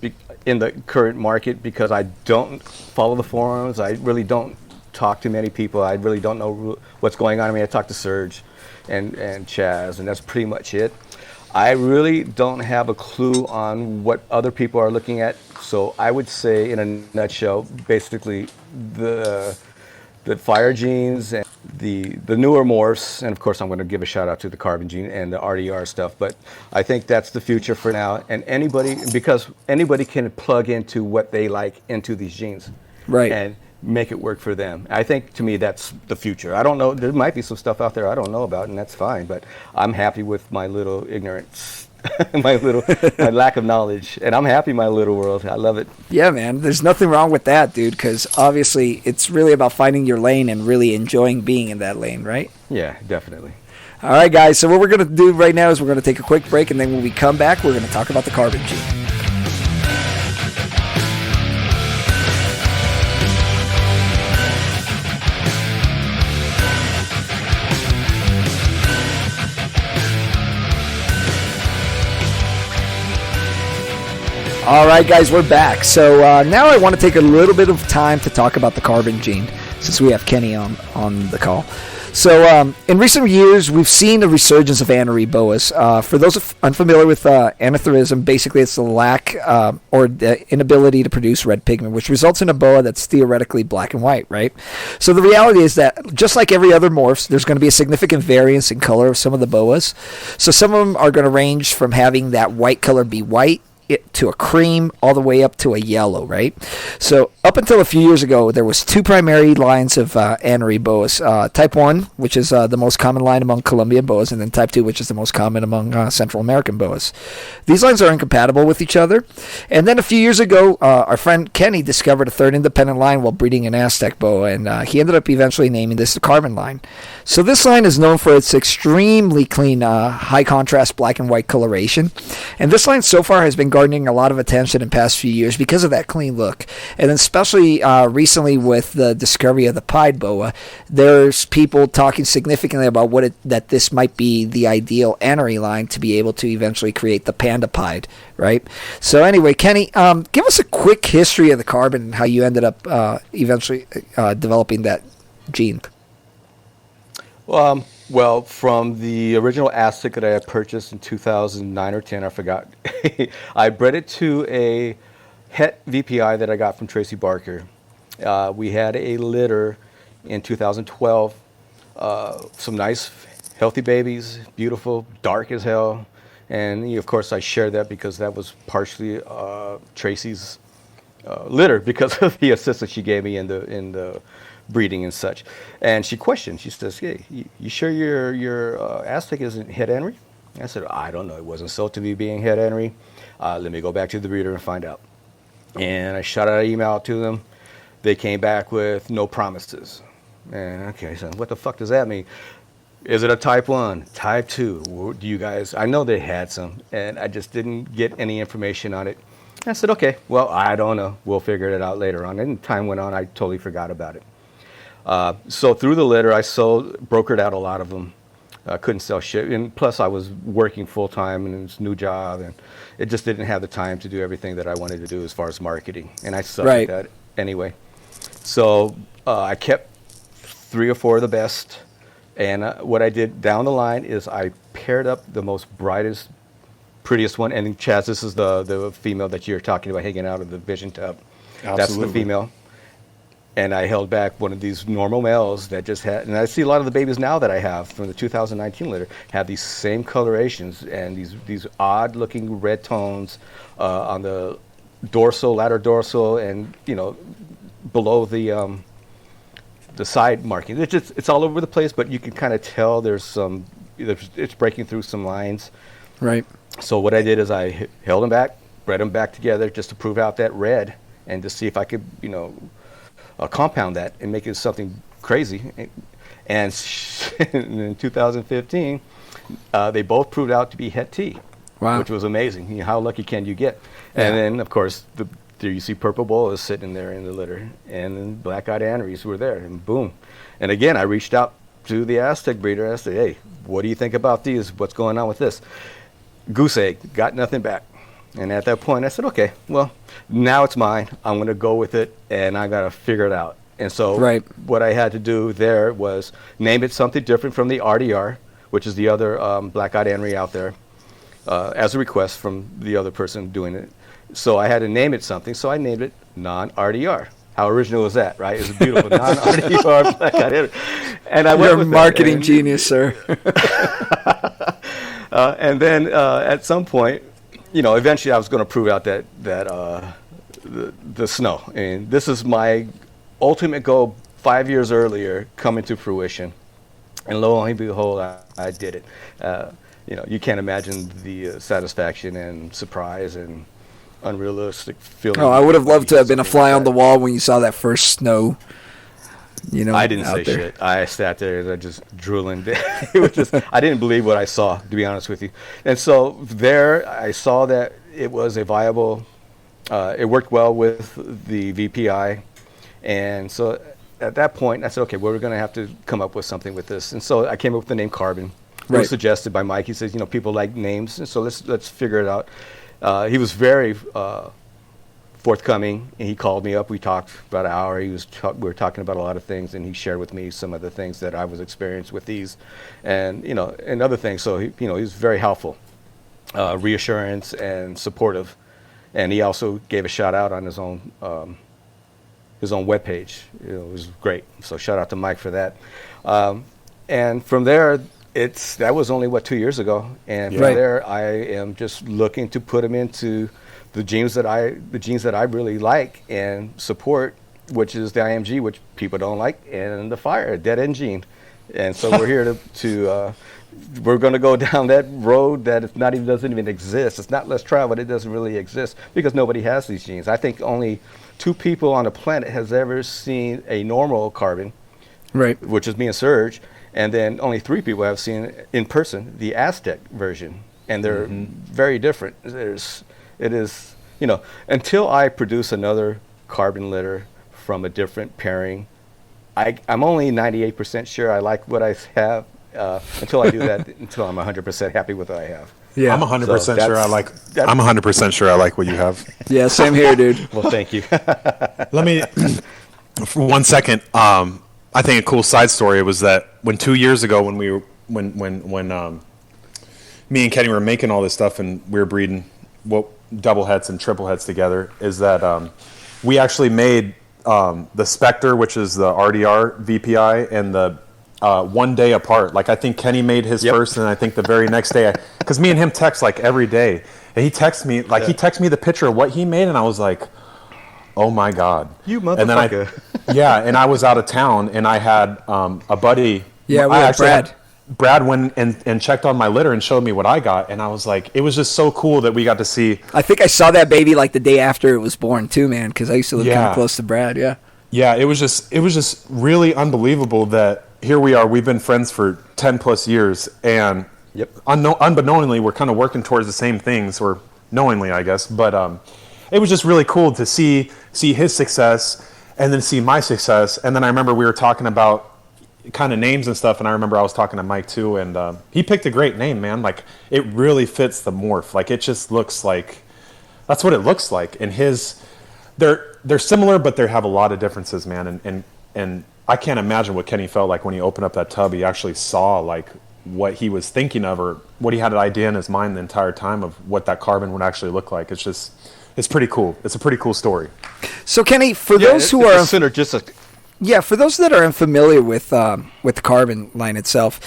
in the current market, because I don't follow the forums. I really don't talk to many people. I really don't know what's going on. I mean, I talk to Serge and Chaz, and that's pretty much it. I really don't have a clue on what other people are looking at. So I would say, in a nutshell, basically the fire genes and the newer morphs, and of course I'm going to give a shout out to the carbon gene and the RDR stuff, but I think that's the future for now. And because anybody can plug into what they like into these genes, right, and make it work for them. I think, to me, that's the future. I don't know, there might be some stuff out there I don't know about, and that's fine, but I'm happy with my little ignorance, my lack of knowledge, and I'm happy in my little world. I love it. Yeah, man, there's nothing wrong with that, dude, because obviously it's really about finding your lane and really enjoying being in that lane, right? Yeah, definitely. All right, guys. So what we're going to do right now is we're going to take a quick break, and then when we come back, we're going to talk about the carbon gene. All right, guys, we're back. So now I want to take a little bit of time to talk about the carbon gene, since we have Kenny on the call. So in recent years, we've seen a resurgence of anery boas. For those unfamiliar with anerythism, basically it's the lack or the inability to produce red pigment, which results in a boa that's theoretically black and white, right? So the reality is that just like every other morphs, there's going to be a significant variance in color of some of the boas. So some of them are going to range from having that white color be white to a cream all the way up to a yellow, right? So up until a few years ago, there was two primary lines of anery boas. Type 1, which is the most common line among Colombian boas, and then Type 2, which is the most common among Central American boas. These lines are incompatible with each other. And then a few years ago, our friend Kenny discovered a third independent line while breeding an Aztec boa, and he ended up eventually naming this the carbon line. So this line is known for its extremely clean, high contrast black and white coloration. And this line so far has been garnering a lot of attention in the past few years because of that clean look. And especially recently with the discovery of the pied boa, there's people talking significantly about that this might be the ideal anery line to be able to eventually create the panda pied, right? So anyway, Kenny, give us a quick history of the carbon and how you ended up eventually developing that gene. Well, from the original Aztec that I had purchased in 2009 or 10, I forgot, I bred it to a het VPI that I got from Tracy Barker. We had a litter in 2012, some nice, healthy babies, beautiful, dark as hell. And of course, I shared that because that was partially Tracy's litter because of the assistance she gave me in the breeding and such. And she questioned, she says, hey, you sure your Aztec isn't het anery? I said, I don't know, it wasn't sold to me being het anery. Let me go back to the breeder and find out. And I shot out an email out to them. They came back with no promises. And okay, so what the fuck does that mean? Is it a type 1, type 2? Do you guys, I know they had some, and I just didn't get any information on it. I said, okay, well, I don't know. We'll figure it out later on. And time went on, I totally forgot about it. So through the litter, I brokered out a lot of them. Couldn't sell shit. And plus, I was working full-time in this new job, and it just didn't have the time to do everything that I wanted to do as far as marketing. And I sucked at that anyway. So I kept 3 or 4 of the best. And what I did down the line is I paired up the most brightest, prettiest one. And Chaz, this is the female that you're talking about hanging out of the vision tub. Absolutely. That's the female. And I held back one of these normal males that just had, and I see a lot of the babies now that I have from the 2019 litter have these same colorations and these odd looking red tones on the lateral dorsal, and below the side marking. It's all over the place, but you can kind of tell it's breaking through some lines. Right. So what I did is I held them back, bred them back together just to prove out that red and to see if I could, compound that and make it something crazy. And in 2015, they both proved out to be het T, which was amazing. How lucky can you get? Yeah. And then, of course, there you see purple boas sitting there in the litter, and then black-eyed aneries were there, and boom. And again, I reached out to the Aztec breeder. I said, hey, what do you think about these? What's going on with this? Goose egg, got nothing back. And at that point, I said, okay, well, now it's mine. I'm going to go with it, and I got to figure it out. And so what I had to do there was name it something different from the RDR, which is the other black-eyed anery out there, as a request from the other person doing it. So I had to name it something, so I named it non-RDR. How original was that, right? It's a beautiful non-RDR black-eyed anery. And I went You're with a marketing genius, sir. And then at some point, eventually I was going to prove out that the snow. And this is my ultimate goal 5 years earlier coming to fruition. And lo and behold, I did it. You can't imagine the satisfaction and surprise and unrealistic feeling. Oh, I would have loved to have been a fly on the wall when you saw that first snow. You know, I didn't out say there. shit. I sat there and I just drooling. It was just, I didn't believe what I saw, to be honest with you. And so there, I saw that it was a viable. It worked well with the VPI, and so at that point, I said, okay, well, we're going to have to come up with something with this. And so I came up with the name Carbon. It Right. was suggested by Mike. He says, you know, people like names, and so let's figure it out. He was very forthcoming, and he called me up. We talked about an hour. We were talking about a lot of things, and he shared with me some of the things that I was experienced with these, and you know, and other things. So he was very helpful, reassurance and supportive, and he also gave a shout out on his own webpage. You know, it was great. So shout out to Mike for that. And from there, that was only 2 years ago, and from Right. there, I am just looking to put him into the genes that I really like and support, which is the IMG, which people don't like, and the fire dead end gene. And so we're here we're going to go down that road that doesn't even exist. It's not less traveled. It doesn't really exist because nobody has these genes. I think only 2 people on the planet has ever seen a normal carbon, Right. which is me and Serge, and then only 3 people have seen in person the Aztec version, and they're very different. It is, you know, until I produce another carbon litter from a different pairing, I'm only 98% sure I like what I have. Until I do that, until I'm 100% happy with what I have. Yeah. I'm 100% sure I like. that's- I'm 100% sure I like what you have. Yeah, same here, dude. Well, thank you. Let me, for 1 second. I think a cool side story was that when 2 years ago, when me and Kenny were making all this stuff and we were breeding double heads and triple heads together, is that we actually made the Spectre, which is the RDR VPI, and the 1 day apart. Like I think Kenny made his first, and I think the very next day, because me and him text like every day, and he texted me he texted me the picture of what he made, and I was like, oh my God. You And then motherfucker. and I was out of town, and I had a buddy. Yeah, we I had actually Brad. Brad went and checked on my litter and showed me what I got, and I was like, it was just so cool that we got to see. I think I saw that baby like the day after it was born too, man, because I used to live kind Yeah. of close to Brad. Yeah. Yeah, it was just really unbelievable that here we are. We've been friends for 10 plus years, and Yep. Unbeknowingly, we're kind of working towards the same things, or knowingly, I guess. But it was just really cool to see his success, and then see my success. And then I remember we were talking about kind of names and stuff, and I remember I was talking to Mike too, and he picked a great name, man. Like it really fits the morph. Like it just looks like that's what it looks like. And they're similar, but they have a lot of differences, man. And I can't imagine what Kenny felt like when he opened up that tub. He actually saw like what he was thinking of, or what he had an idea in his mind the entire time of what that carbon would actually look like. It's pretty cool. It's a pretty cool story. So Kenny, for those who are for those that are unfamiliar with the carbon line itself,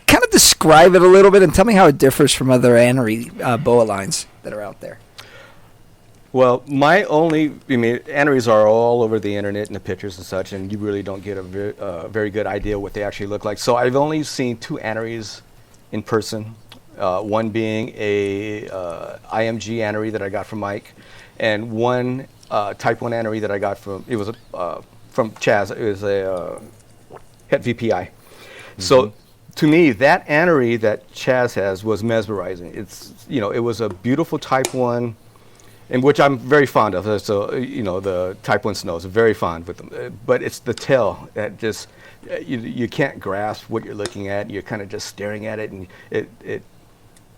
kind of describe it a little bit and tell me how it differs from other anery boa lines that are out there. Well, aneries are all over the internet and the pictures and such, and you really don't get a very good idea what they actually look like. So I've only seen 2 aneries in person, one being a IMG anery that I got from Mike, and one type 1 anery that I got from Chaz. It was a het VPI. Mm-hmm. So to me, that anery that Chaz has was mesmerizing. It was a beautiful type 1, and which I'm very fond of. So, the type 1 snows, very fond with them. But it's the tail that just, you can't grasp what you're looking at. You're kind of just staring at it, and it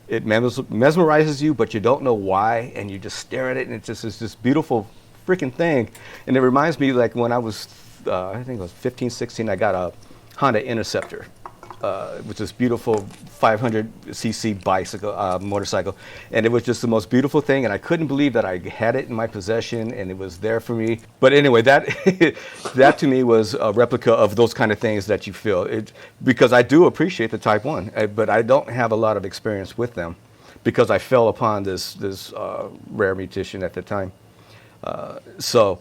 mesmerizes you, but you don't know why, and you just stare at it, and it's this beautiful freaking thing. And it reminds me, like when I was, I think it was 15, 16, I got a Honda Interceptor, which is beautiful 500cc motorcycle, and it was just the most beautiful thing, and I couldn't believe that I had it in my possession and it was there for me. But anyway, that to me was a replica of those kind of things that you feel, because I do appreciate the type 1, but I don't have a lot of experience with them because I fell upon this rare mutation at the time. So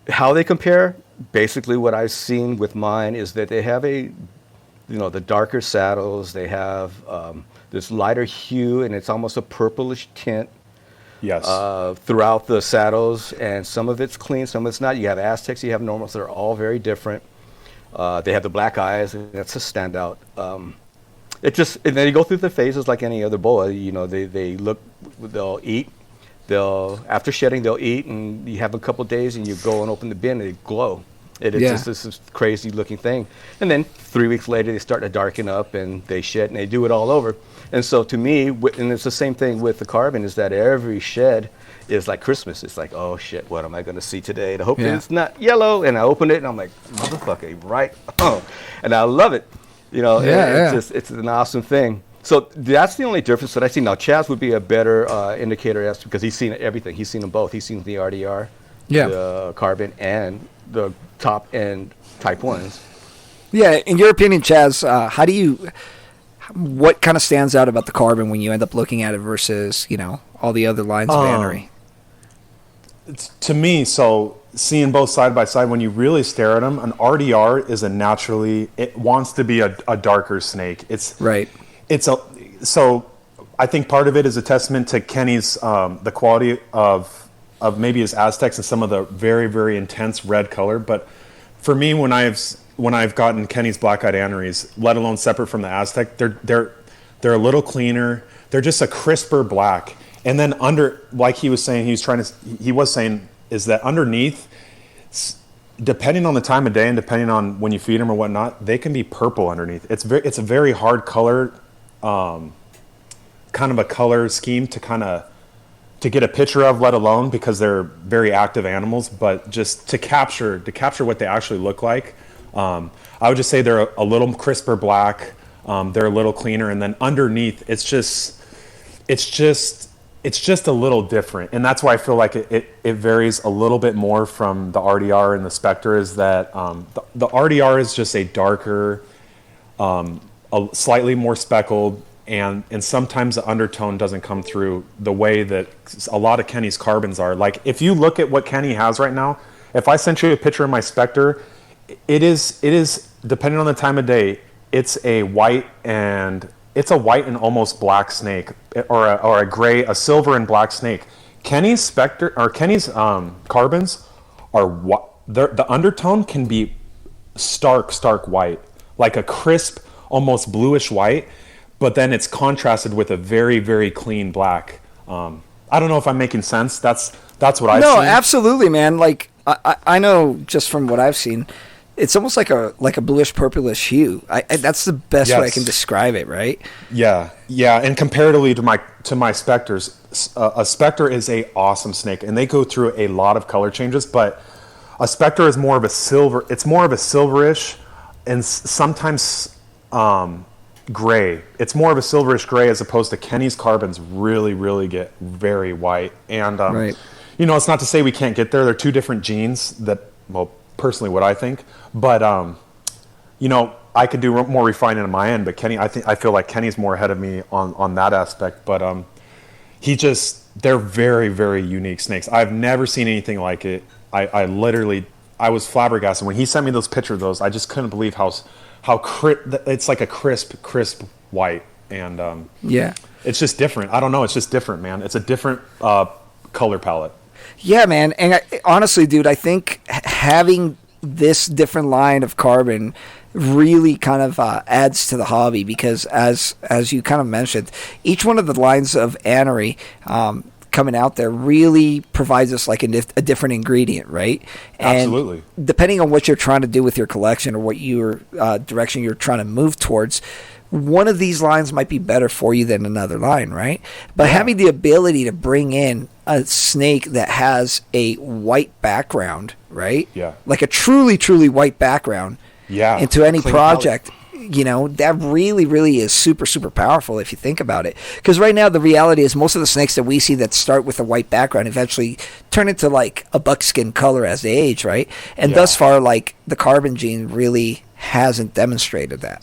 how they compare, basically what I've seen with mine is that they have the darker saddles. They have this lighter hue, and it's almost a purplish tint. Yes. Throughout the saddles, and some of it's clean, some of it's not. You have Aztecs, you have normals. They're all very different. They have the black eyes, and that's a standout. And then you go through the phases like any other boa. You know, they'll eat. After shedding, they'll eat, and you have a couple days, and you go and open the bin, and they glow. It's just this crazy looking thing. And then 3 weeks later, they start to darken up, and they shed, and they do it all over. And so to me, and it's the same thing with the carbon, is that every shed is like Christmas. It's like, oh shit, what am I going to see today? And I hope it's not yellow. And I open it, and I'm like, motherfucker, right? Oh, and I love it. You know, it's an awesome thing. So that's the only difference that I see. Now, Chaz would be a better indicator because he's seen everything. He's seen them both. He's seen the RDR, the carbon, and the top end type 1s. Yeah, in your opinion, Chaz, what kind of stands out about the carbon when you end up looking at it versus, all the other lines of Anery? To me, so seeing both side by side, when you really stare at them, an RDR is it wants to be a darker snake. So I think part of it is a testament to Kenny's the quality of maybe his Aztecs and some of the very, very intense red color. But for me, when I've gotten Kenny's black-eyed Anerys, let alone separate from the Aztec, they're a little cleaner. They're just a crisper black. And then like he was saying, is that underneath, depending on the time of day and depending on when you feed them or whatnot, they can be purple underneath. It's a very hard color, kind of a color scheme to get a picture of, let alone because they're very active animals. But just to capture what they actually look like, I would just say they're a little crisper black. They're a little cleaner, and then underneath, it's just a little different, and that's why I feel like it varies a little bit more from the RDR and the Spectre. Is that the RDR is just a darker, slightly more speckled, and sometimes the undertone doesn't come through the way that a lot of Kenny's carbons are. Like if you look at what Kenny has right now, if I sent you a picture of my Spectre, it is depending on the time of day, it's a white and almost black snake, or a silver and black snake. Kenny's Spectre or Kenny's carbons are the undertone can be stark white, like a crisp, almost bluish white, but then it's contrasted with a very, very clean black. I don't know if I'm making sense. That's what I've seen. No, absolutely, man. Like I know just from what I've seen, it's almost like a bluish purplish hue. That's the best way I can describe it, right? Yeah. And comparatively to my Spectres, a Spectre is a awesome snake, and they go through a lot of color changes. But a Spectre is more of a silver. It's more of a silverish, and sometimes gray. It's more of a silverish gray as opposed to Kenny's carbons. Really, really get very white. And right. It's not to say we can't get there. They're two different genes that, well, personally what I think, but I could do more refining on my end, but Kenny, I feel like Kenny's more ahead of me on that aspect, but they're very, very unique snakes. I've never seen anything like it. I was flabbergasted when he sent me those pictures of those. I just couldn't believe how it's like a crisp white, and it's just different. I don't know, it's just different, man. It's a different color palette. Yeah, man. And honestly, dude, I think having this different line of carbon really kind of adds to the hobby because, as you kind of mentioned, each one of the lines of Anery coming out there really provides us like a different ingredient, right? And absolutely. Depending on what you're trying to do with your collection or what your direction you're trying to move towards, one of these lines might be better for you than another line, right? But having the ability to bring in a snake that has a white background, right? Yeah. Like a truly, truly white background into any project, that really, really is super, super powerful if you think about it. Because right now the reality is most of the snakes that we see that start with a white background eventually turn into like a buckskin color as they age, right? And thus far, like the carbon gene really hasn't demonstrated that.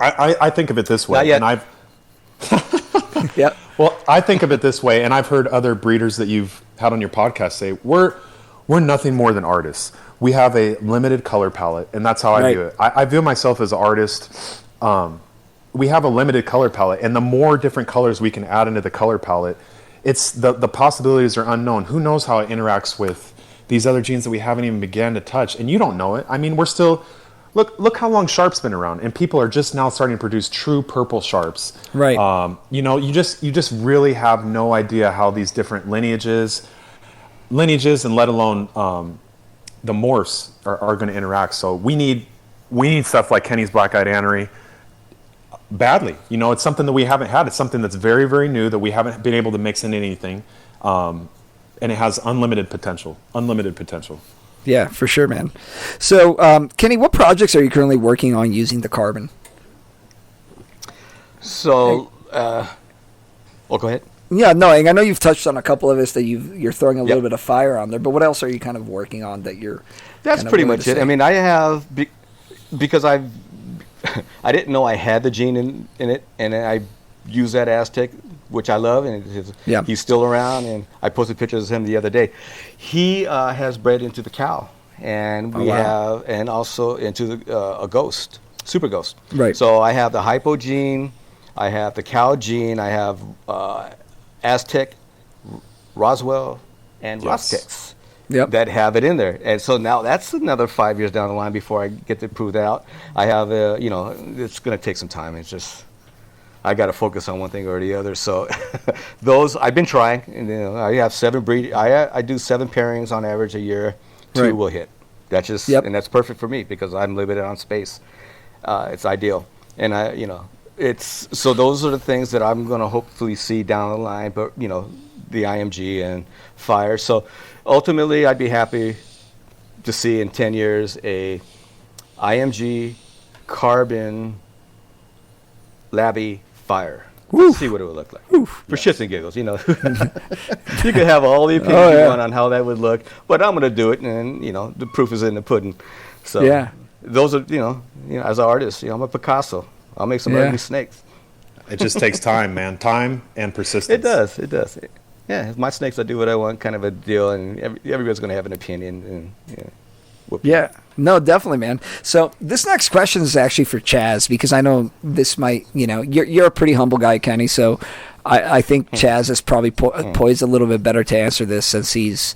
I think of it this way, and I've Yep. Well, I think of it this way, and I've heard other breeders that you've had on your podcast say, we're nothing more than artists. We have a limited color palette, and that's how I view it. I view myself as an artist. We have a limited color palette, and the more different colors we can add into the color palette, it's the possibilities are unknown. Who knows how it interacts with these other genes that we haven't even began to touch, and you don't know it. I mean, we're still look how long Sharp's been around, and people are just now starting to produce true purple Sharps. Right. You just really have no idea how these different lineages, and let alone the morphs are going to interact. So we need stuff like Kenny's Black-Eyed Anery badly. It's something that we haven't had. It's something that's very, very new that we haven't been able to mix in anything, and it has unlimited potential. Yeah, for sure, man. So, Kenny, what projects are you currently working on using the carbon? So, go ahead. Yeah, no, I know you've touched on a couple of us that you're throwing a little bit of fire on there, but what else are you kind of working on that you're? That's pretty much it. I mean, I have because I didn't know I had the gene in it, and I use that Aztec, which I love, and he's still around. And I posted pictures of him the other day. He has bred into the cow, and we have, and also into a ghost, super ghost. Right. So I have the hypo gene, I have the cow gene, I have Aztec, Roswell, and Rostex that have it in there. And so now that's another 5 years down the line before I get to prove that out. I have, it's going to take some time. It's just, I got to focus on one thing or the other. So those, I've been trying. And, I have 7 breed. I do 7 pairings on average a year. 2 will hit. That's just, and that's perfect for me because I'm limited on space. It's ideal. And so those are the things that I'm going to hopefully see down the line, but the IMG and fire. So ultimately I'd be happy to see in 10 years a IMG carbon labby fire. See what it would look like. For shits and giggles, you could have all the opinions you want on how that would look, but I'm going to do it, and the proof is in the pudding. So those are as an artist, I'm a Picasso. I'll make some ugly snakes. It just takes time, man. Time and persistence. It does. Yeah, my snakes, I do what I want, kind of a deal, and everybody's going to have an opinion. And no, definitely, man. So this next question is actually for Chaz, because I know this might, you're a pretty humble guy, Kenny. So I think Chaz is probably poised a little bit better to answer this, since he's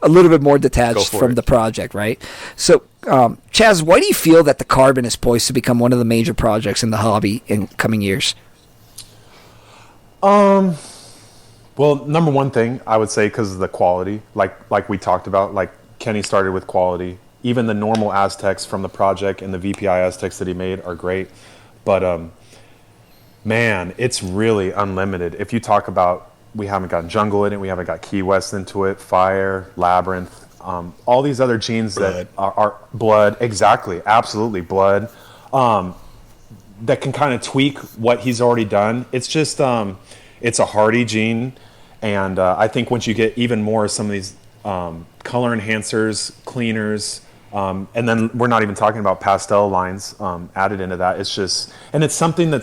a little bit more detached from the project, right? So, Chaz, why do you feel that the carbon is poised to become one of the major projects in the hobby in coming years? Well, number one thing I would say, because of the quality, like we talked about, like Kenny started with quality. Even the normal Aztecs from the project and the VPI Aztecs that he made are great, but man, it's really unlimited. If you talk about, we haven't got Jungle in it, we haven't got Key West into it, Fire, Labyrinth, all these other genes that are blood, exactly, absolutely blood, that can kind of tweak what he's already done. It's just, it's a hardy gene, and I think once you get even more of some of these color enhancers, cleaners, and then we're not even talking about pastel lines added into that. It's just, and it's something that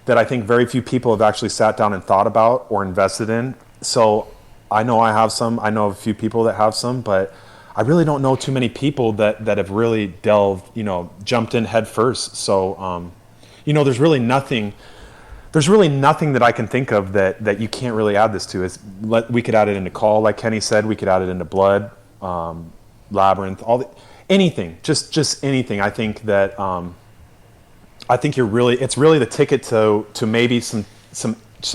I think very few people have actually sat down and thought about or invested in. So I know I have some. I know a few people that have some, but I really don't know too many people that have really delved, jumped in head first. So, there's really nothing that I can think of that you can't really add this to. We could add it into Call, like Kenny said. We could add it into Blood, Labyrinth, anything, just anything. I think that it's really the ticket to maybe some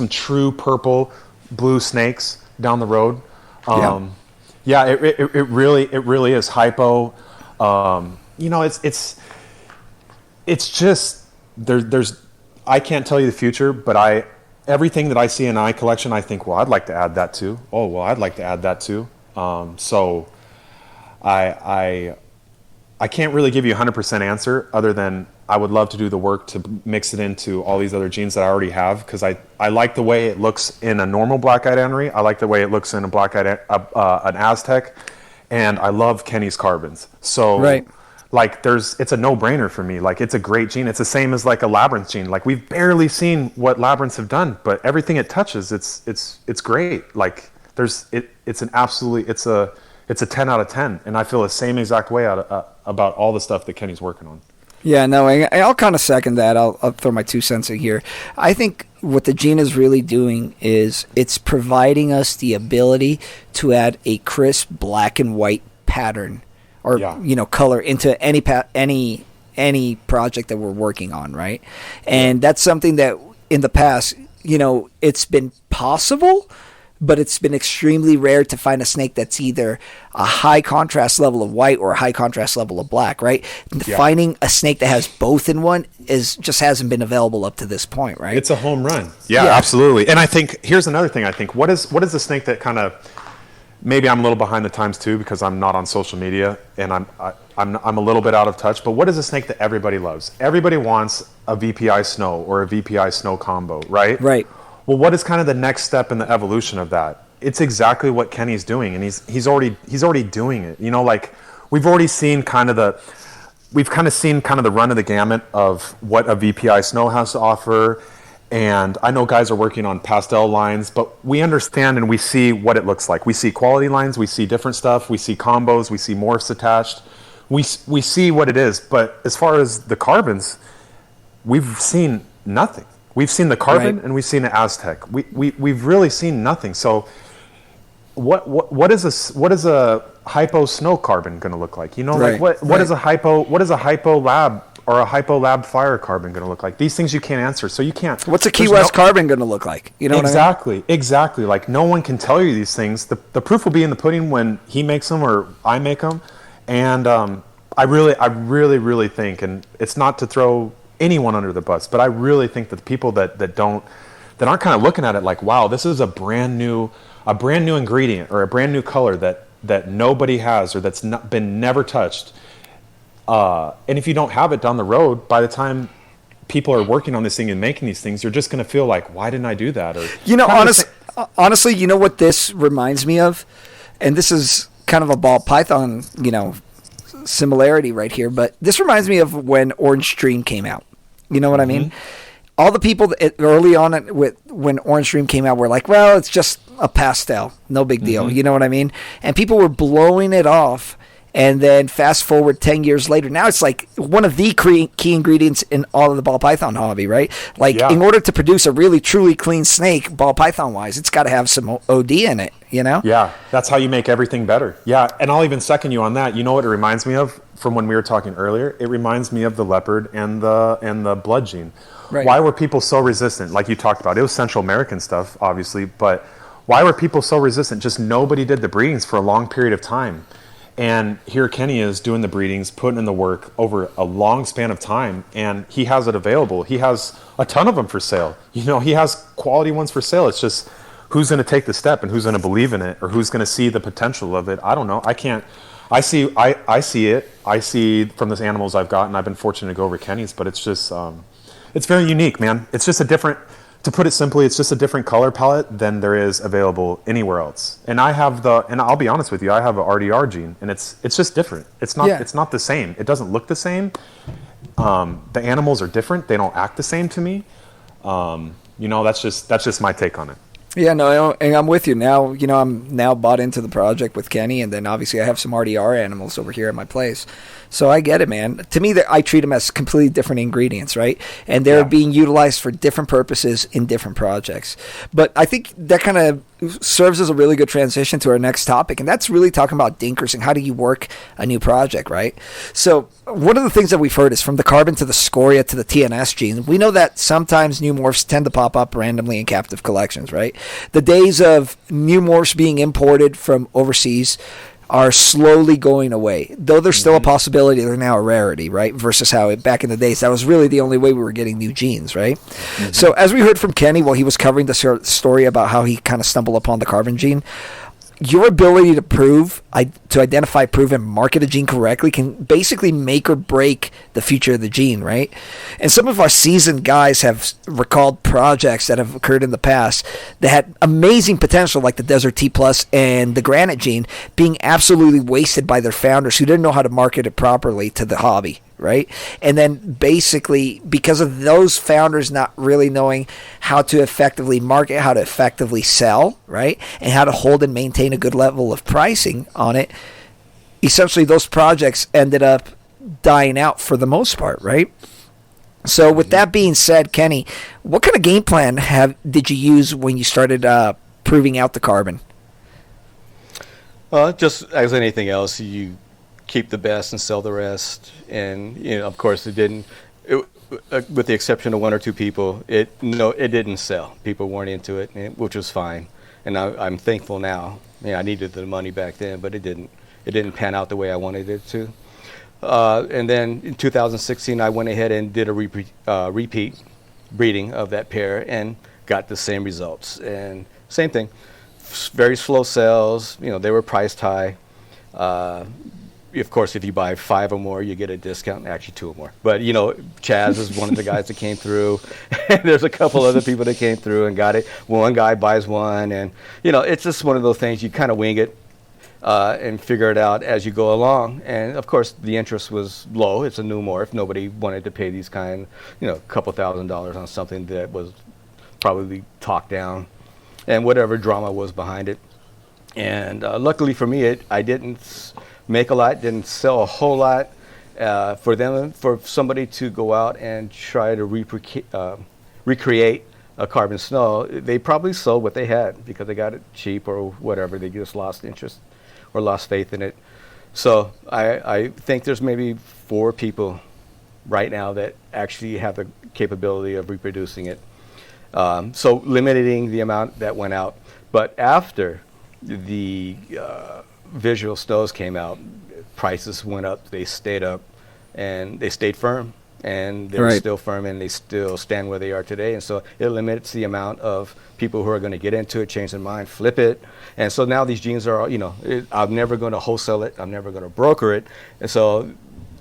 true purple, blue snakes down the road. It really is hypo. It's just there's I can't tell you the future, but everything that I see in eye collection, I think, well, I'd like to add that too. Oh, well, I'd like to add that too. So I can't really give you a 100% answer, other than I would love to do the work to mix it into all these other genes that I already have, because I like the way it looks in a normal black-eyed anery. I like the way it looks in a an Aztec, and I love Kenny's carbons. So it's a no-brainer for me. Like, it's a great gene. It's the same as like a Labyrinth gene. Like, we've barely seen what Labyrinths have done, but everything it touches, it's great. Like, it's a 10 out of 10, and I feel the same exact way about all the stuff that Kenny's working on. Yeah, no, I'll kind of second that. I'll throw my 2 cents in here. I think what the gene is really doing is it's providing us the ability to add a crisp black and white pattern, or Yeah. color into any project that we're working on, right? And that's something that in the past, it's been possible, but it's been extremely rare to find a snake that's either a high contrast level of white or a high contrast level of black, right? Yeah. Finding a snake that has both in one just hasn't been available up to this point, right? It's a home run. Yeah, Yeah. absolutely. And I think here's another thing. I think what is the snake that kind of, maybe I'm a little behind the times too because I'm not on social media and I'm a little bit out of touch. But what is a snake that everybody loves? Everybody wants a VPI snow or a VPI snow combo, right? Right. Well, what is kind of the next step in the evolution of that? It's exactly what Kenny's doing, and he's already doing it. Like we've seen kind of the run of the gamut of what a VPI snow has to offer. And I know guys are working on pastel lines, but we understand and we see what it looks like. We see quality lines, we see different stuff, we see combos, we see morphs attached. We see what it is, but as far as the carbons, we've seen nothing. We've seen the carbon and we've seen the Aztec. We've really seen nothing. So what is a hypo snow carbon going to look like? Like what is a hypo lab or a hypo lab fire carbon going to look like? These things you can't answer. So you can't. What's a Key West carbon going to look like? What I mean? Exactly. Like no one can tell you these things. The proof will be in the pudding when he makes them or I make them. And I really think, and it's not to throw anyone under the bus, but I really think that the people that aren't kind of looking at it like, wow, this is a brand new ingredient or a brand new color that nobody has or that's not been never touched. And if you don't have it down the road, by the time people are working on this thing and making these things, you're just going to feel like, why didn't I do that? Or honestly, you know what this reminds me of, and this is kind of a ball python, similarity right here, but this reminds me of when Orange Stream came out. You know what I mean? All the people early on when Orange Stream came out were like, well, it's just a pastel, no big deal. You know what I mean? And people were blowing it off. And then fast forward 10 years later, now it's like one of the key ingredients in all of the ball python hobby, right? Like in order to produce a really truly clean snake, ball python wise, it's got to have some OD in it, Yeah, that's how you make everything better. Yeah, and I'll even second you on that. You know what it reminds me of from when we were talking earlier? It reminds me of the leopard and the blood gene. Right. Why were people so resistant? Like you talked about, it was Central American stuff, obviously, but why were people so resistant? Just nobody did the breedings for a long period of time. And here Kenny is doing the breedings, putting in the work over a long span of time, and he has it available. He has a ton of them for sale. He has quality ones for sale. It's just who's going to take the step and who's going to believe in it or who's going to see the potential of it. I don't know. I can't. I see it. I see from the animals I've gotten. I've been fortunate to go over Kenny's, but it's just it's very unique, man. It's just a different. To put it simply, it's just a different color palette than there is available anywhere else. And and I'll be honest with you, I have an RDR gene, and it's just different. It's not the same. It doesn't look the same. The animals are different. They don't act the same to me. That's just my take on it. Yeah, no, and I'm with you now. I'm now bought into the project with Kenny, and then obviously I have some RDR animals over here at my place. So I get it, man. To me, I treat them as completely different ingredients, right? And they're being utilized for different purposes in different projects. But I think that kind of serves as a really good transition to our next topic, and that's really talking about dinkers and how do you work a new project, right? So one of the things that we've heard is from the carbon to the scoria to the TNS gene, we know that sometimes new morphs tend to pop up randomly in captive collections, right? The days of new morphs being imported from overseas are slowly going away. Though there's still a possibility, they're now a rarity, right? Versus how back in the days, that was really the only way we were getting new genes, right? So as we heard from Kenny while he was covering the story about how he kind of stumbled upon the carbon gene, your ability to identify, prove, and market a gene correctly can basically make or break the future of the gene, right? And some of our seasoned guys have recalled projects that have occurred in the past that had amazing potential, like the Desert T Plus and the Granite gene, being absolutely wasted by their founders who didn't know how to market it properly to the hobby, right? And then basically, because of those founders not really knowing how to effectively market, how to effectively sell, right? And how to hold and maintain a good level of pricing on it, essentially those projects ended up dying out for the most part, right? So with that being said, Kenny, what kind of game plan did you use when you started proving out the carbon? Just as anything else, you keep the best and sell the rest. And of course, it didn't. With the exception of one or two people, it didn't sell. People weren't into it, which was fine. And I'm thankful now. I needed the money back then, but it didn't pan out the way I wanted it to. And then in 2016, I went ahead and did a repeat breeding of that pair and got the same results. And same thing, very slow sales. They were priced high. Of course, if you buy 5 or more, you get a discount. Actually, 2 or more. But Chaz is one of the guys that came through. And there's a couple other people that came through and got it. One guy buys one, and it's just one of those things. You kind of wing it and figure it out as you go along. And of course, the interest was low. It's a new morph. Nobody wanted to pay these couple $1,000s on something that was probably talked down, and whatever drama was behind it. And luckily for me, I didn't make a lot, didn't sell a whole lot. For somebody to go out and try to recreate a carbon snow, they probably sold what they had because they got it cheap or whatever. They just lost interest or lost faith in it. So I think there's maybe 4 people right now that actually have the capability of reproducing it. So limiting the amount that went out. But after the visual snows came out, prices went up, they stayed up, and they stayed firm, and they're still firm, and they still stand where they are today. And so it limits the amount of people who are going to get into it, change their mind, flip it. And so now these genes are, I'm never going to wholesale it, I'm never going to broker it. And so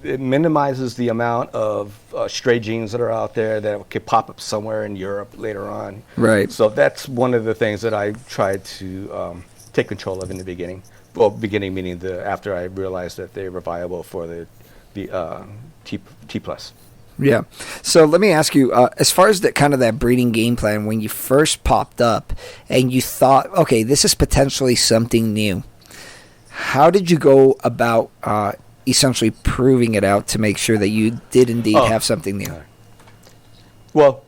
it minimizes the amount of stray genes that are out there that could pop up somewhere in Europe later on. Right. So that's one of the things that I tried to take control of in the beginning. Well, beginning meaning after I realized that they were viable for the T plus. Yeah. So let me ask you, as far as that breeding game plan, when you first popped up and you thought, okay, this is potentially something new, how did you go about essentially proving it out to make sure that you did indeed have something new? Well,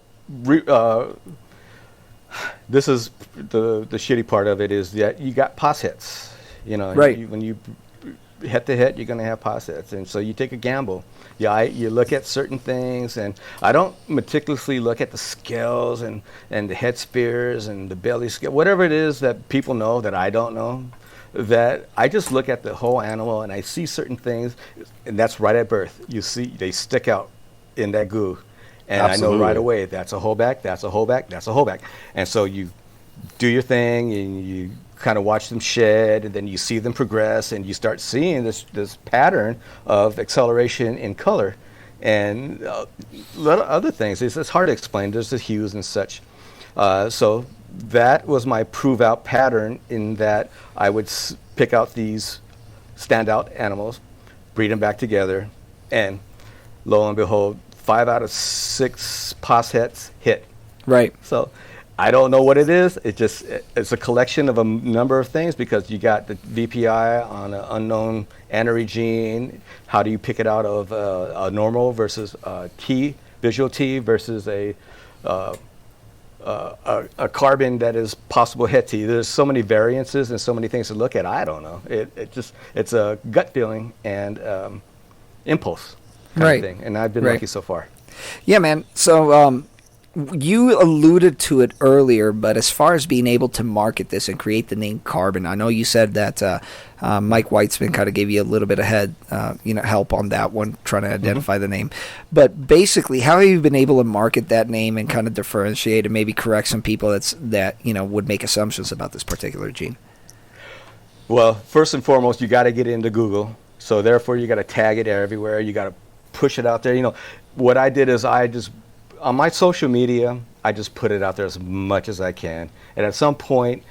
this is the shitty part of it is that you got pos hits. Right. When you head to head, you're going to have pos hits, and so you take a gamble. You look at certain things, and I don't meticulously look at the scales and the head spears and the belly scale, whatever it is that people know that I don't know. That I just look at the whole animal and I see certain things, and that's right at birth. You see, they stick out in that goo, and Absolutely. I know right away that's a holdback, that's a holdback, that's a holdback. And so you do your thing, and you kind of watch them shed, and then you see them progress, and you start seeing this pattern of acceleration in color, and a lot of other things. It's hard to explain. There's the hues and such. So that was my prove out pattern, in that I would pick out these standout animals, breed them back together, and lo and behold, 5 out of 6 pos hits hit. Right. So I don't know what it is. It's a collection of a number of things, because you got the VPI on an unknown anery gene. How do you pick it out of a normal versus a T, visual T, versus a carbon that is possible het T? There's so many variances and so many things to look at. I don't know. It's a gut feeling and impulse kind of thing. And I've been lucky so far. Yeah, man. So you alluded to it earlier, but as far as being able to market this and create the name Carbon, I know you said that Mike Weitzman kind of gave you a little bit of help on that one, trying to identify the name. But basically, how have you been able to market that name and kind of differentiate and maybe correct some people that would make assumptions about this particular gene? Well, first and foremost, you got to get into Google. So therefore, you got to tag it everywhere. You got to push it out there. What I did is on my social media, I just put it out there as much as I can. And at some point,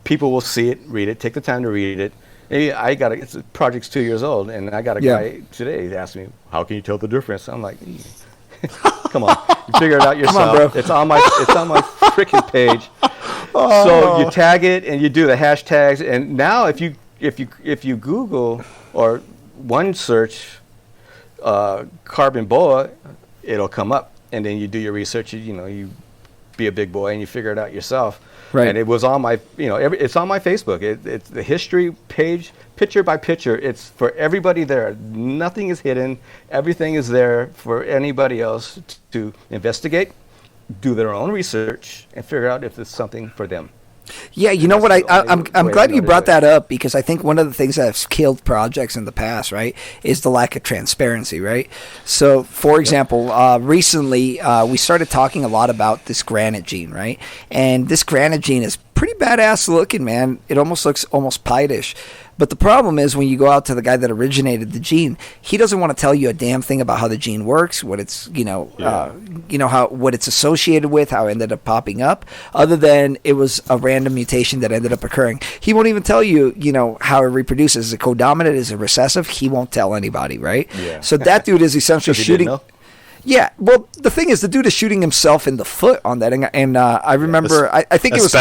people will see it, read it, take the time to read it. The project's 2 years old, and I got a guy today that asked me, how can you tell the difference? I'm like, come on, you figure it out yourself. Come on, bro. It's on my freaking page. So you tag it and you do the hashtags. And now if you Google or one search carbon boa, it'll come up. And then you do your research, you be a big boy and you figure it out yourself. Right. And it was on my, it's on my Facebook. It's the history page, picture by picture. It's for everybody there. Nothing is hidden. Everything is there for anybody else to investigate, do their own research, and figure out if it's something for them. Yeah, you know what? I'm way glad to you do brought it. that up, because I think one of the things that has killed projects in the past, right, is the lack of transparency, right? So, for example, recently we started talking a lot about this granite gene, right? And this granite gene is pretty badass looking, man. It almost looks almost pied-ish. But the problem is when you go out to the guy that originated the gene, he doesn't want to tell you a damn thing about how the gene works, what it's what it's associated with, how it ended up popping up, other than it was a random mutation that ended up occurring. He won't even tell you, how it reproduces. Is it codominant? Is it recessive? He won't tell anybody, right? Yeah. So that dude is essentially He didn't shooting. know? Yeah, well, the thing is, the dude is shooting himself in the foot on that, and I remember, I think it was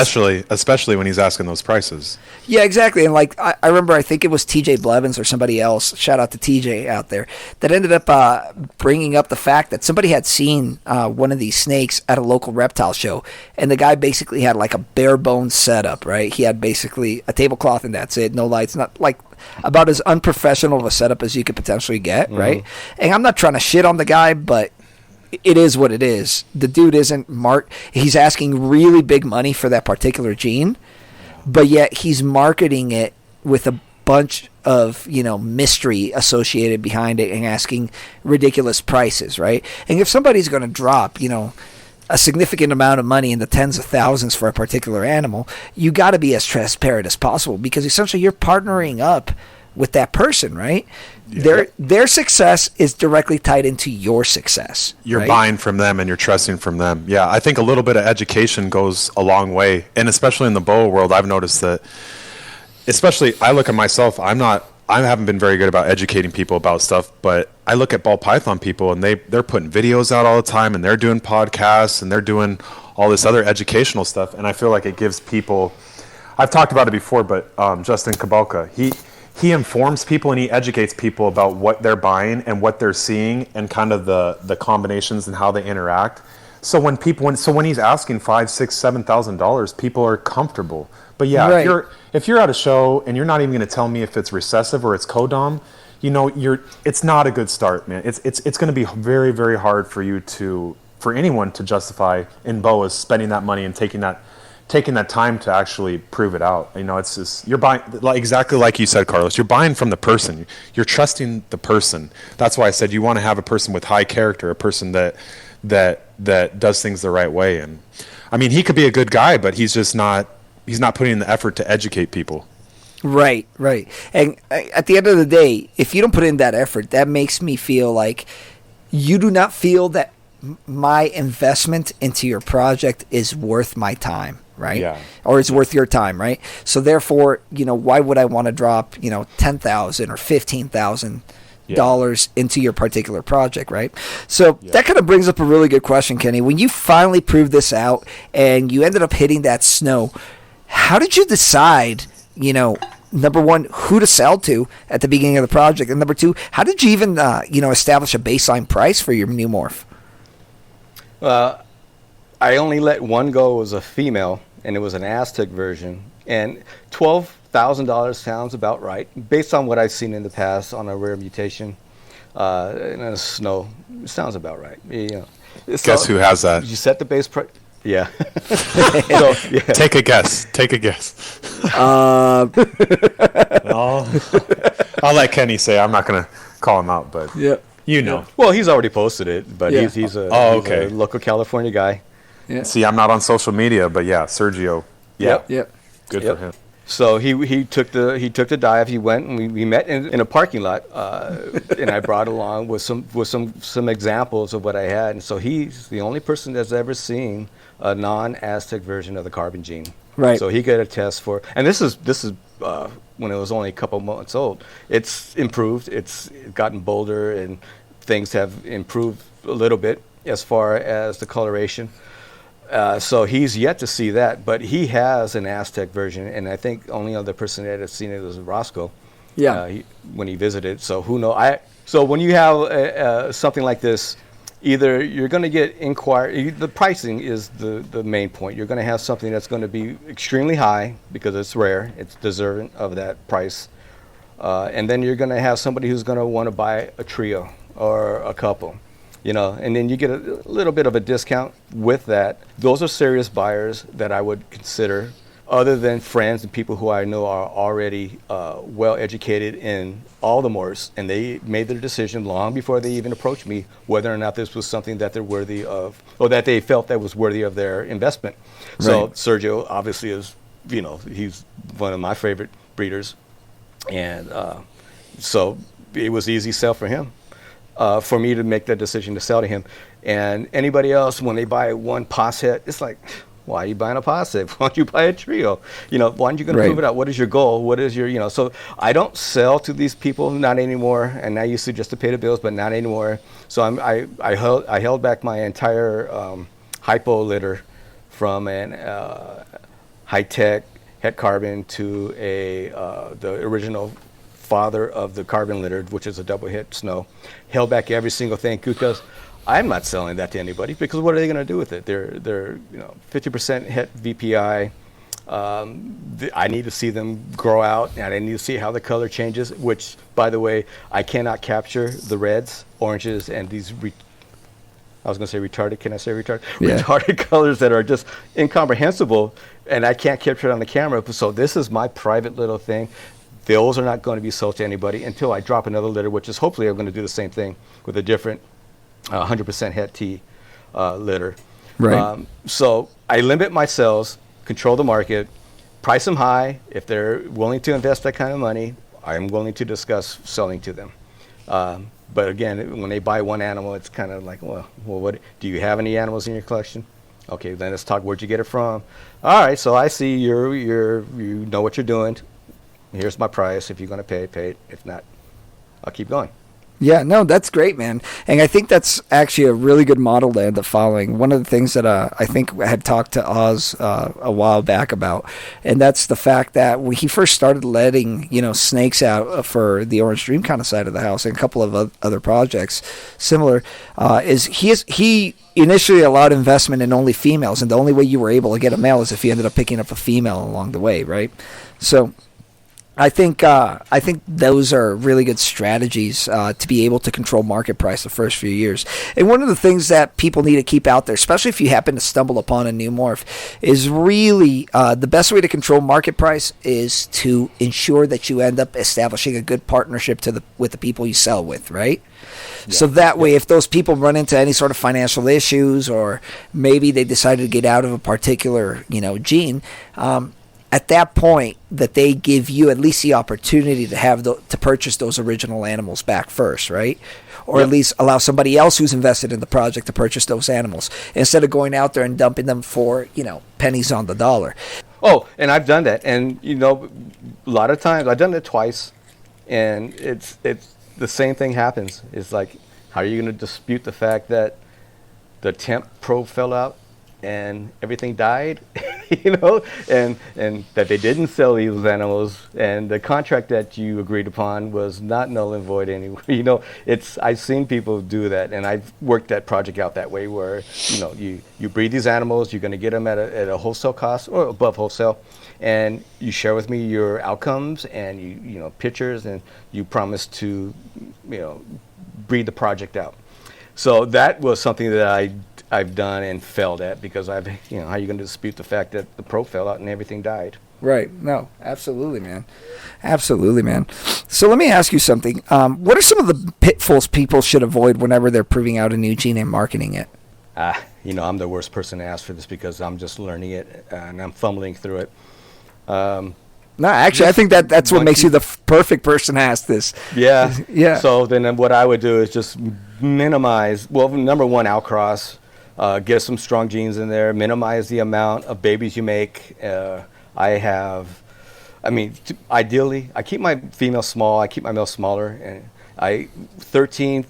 especially when he's asking those prices. yeah, exactly. And I remember, I think it was TJ Blevins or somebody else, shout out to TJ out there, that ended up bringing up the fact that somebody had seen one of these snakes at a local reptile show. And the guy basically had like a bare bones setup, right? He had basically a tablecloth and that's it. No lights, not like about as unprofessional of a setup as you could potentially get, right? And I'm not trying to shit on the guy, but it is what it is. The dude isn't he's asking really big money for that particular gene, but yet he's marketing it with a bunch of mystery associated behind it and asking ridiculous prices, right? And if somebody's going to drop a significant amount of money in the tens of thousands for a particular animal, you got to be as transparent as possible, because essentially you're partnering up with that person, right? Yeah. Their success is directly tied into your success. You're right? buying from them and you're trusting from them. Yeah, I think a little bit of education goes a long way. And especially in the boa world, I've noticed that, especially I look at myself, I haven't been very good about educating people about stuff, but I look at ball python people and they're putting videos out all the time and they're doing podcasts and they're doing all this other educational stuff. And I feel like it gives people, I've talked about it before, but Justin Kabalka, he informs people and he educates people about what they're buying and what they're seeing and kind of the combinations and how they interact. So when he's asking $5,000, $6,000, $7,000, people are comfortable. But yeah, right. if you're at a show and you're not even going to tell me if it's recessive or it's codom, it's not a good start, man. It's going to be very, very hard for anyone to justify in boas spending that money and taking that time to actually prove it out. It's just, you're buying, exactly like you said, Carlos, you're buying from the person. You're trusting the person. That's why I said you want to have a person with high character, a person that does things the right way. And I mean, he could be a good guy, but he's not putting in the effort to educate people. Right. And at the end of the day, if you don't put in that effort, that makes me feel like you do not feel that my investment into your project is worth my time, right? Yeah. Or it's worth your time, right? So therefore, why would I want to drop, $10,000 or $15,000 into your particular project, right? So that kind of brings up a really good question, Kenny. When you finally proved this out and you ended up hitting that snow, how did you decide, number one, who to sell to at the beginning of the project, and number two, how did you even, establish a baseline price for your new morph? I only let one go. It was a female, and it was an Aztec version. And $12,000 sounds about right, based on what I've seen in the past on a rare mutation in a snow. It sounds about right. Guess who has that? You set the base price. Yeah. So, yeah. Take a guess. I'll let Kenny say. I'm not going to call him out, but Yeah. Well, he's already posted it, but Yeah. he's a local California guy. Yeah. See, I'm not on social media, but yeah, Sergio. Yeah. Yep. Good Yep. for him. So he took the dive. He went and we met in a parking lot, and I brought along with some examples of what I had. And so he's the only person that's ever seen a non-Aztec version of the carbon gene. Right. So he got a test for, and this is when it was only a couple months old. It's improved. It's gotten bolder, and things have improved a little bit as far as the coloration. So he's yet to see that, but he has an Aztec version, and I think only other person that has seen it was Roscoe. Yeah. When he visited. So who knows? So when you have something like this, either you're going to get inquiry. The pricing is the main point. You're going to have something that's going to be extremely high because it's rare. It's deserving of that price. And then you're going to have somebody who's going to want to buy a trio or a couple, and then you get a little bit of a discount with that. Those are serious buyers that I would consider, other than friends and people who I know are already well educated in all the mores, and they made their decision long before they even approached me whether or not this was something that they're worthy of, or that they felt that was worthy of their investment. Right. So Sergio obviously is, he's one of my favorite breeders, and so it was easy sell for him, for me to make that decision to sell to him. And anybody else, when they buy one pos head, it's like, why are you buying a positive? Why don't you buy a trio? Why aren't you going to prove it out? What is your goal? What is your, so I don't sell to these people, not anymore. And I used to just to pay the bills, but not anymore. So I held back my entire hypo litter from an high-tech het carbon to the original father of the carbon litter, which is a double hit snow. Held back every single thing because I'm not selling that to anybody, because what are they going to do with it? They're 50% het VPI. I need to see them grow out, and I need to see how the color changes, which, by the way, I cannot capture the reds, oranges, and these, I was going to say retarded, can I say retarded? Yeah. Retarded colors that are just incomprehensible, and I can't capture it on the camera. So this is my private little thing. Those are not going to be sold to anybody until I drop another litter, which is hopefully I'm going to do the same thing with a different 100% het T litter. Right. So I limit my sales, control the market, price them high. If they're willing to invest that kind of money, I'm willing to discuss selling to them. But again, when they buy one animal, it's kind of like, well, what do you have any animals in your collection? Okay, then let's talk. Where'd you get it from? All right, so I see you know what you're doing. Here's my price. If you're going to pay it. If not, I'll keep going. Yeah, no, that's great, man. And I think that's actually a really good model to end up following. One of the things that I think I had talked to Oz a while back about, and that's the fact that when he first started letting, snakes out for the Orange Dream kind of side of the house and a couple of other projects similar, is he initially allowed investment in only females, and the only way you were able to get a male is if you ended up picking up a female along the way, right? So I think those are really good strategies to be able to control market price the first few years. And one of the things that people need to keep out there, especially if you happen to stumble upon a new morph, is really the best way to control market price is to ensure that you end up establishing a good partnership with the people you sell with, right? Yeah. So that way, if those people run into any sort of financial issues, or maybe they decided to get out of a particular gene, at that point, that they give you at least the opportunity to have to purchase those original animals back first, right? Or at least allow somebody else who's invested in the project to purchase those animals instead of going out there and dumping them for pennies on the dollar. Oh, and I've done that, and a lot of times I've done it twice, and it's the same thing happens. It's like, how are you going to dispute the fact that the temp probe fell out and everything died, and that they didn't sell these animals, and the contract that you agreed upon was not null and void anyway. I've seen people do that, and I've worked that project out that way, where you breed these animals, you're going to get them at a wholesale cost or above wholesale, and you share with me your outcomes and you pictures, and you promise to breed the project out. So that was something that I've done and failed at, because how are you going to dispute the fact that the probe fell out and everything died? Right. No, absolutely, man. Absolutely, man. So let me ask you something. What are some of the pitfalls people should avoid whenever they're proving out a new gene and marketing it? I'm the worst person to ask for this, because I'm just learning it and I'm fumbling through it. No, actually, I think that's what makes you the perfect person to ask this. Yeah. Yeah. So then what I would do is just minimize, number one, outcross. Get some strong genes in there. Minimize the amount of babies you make. Ideally, I keep my female small. I keep my male smaller. And 13,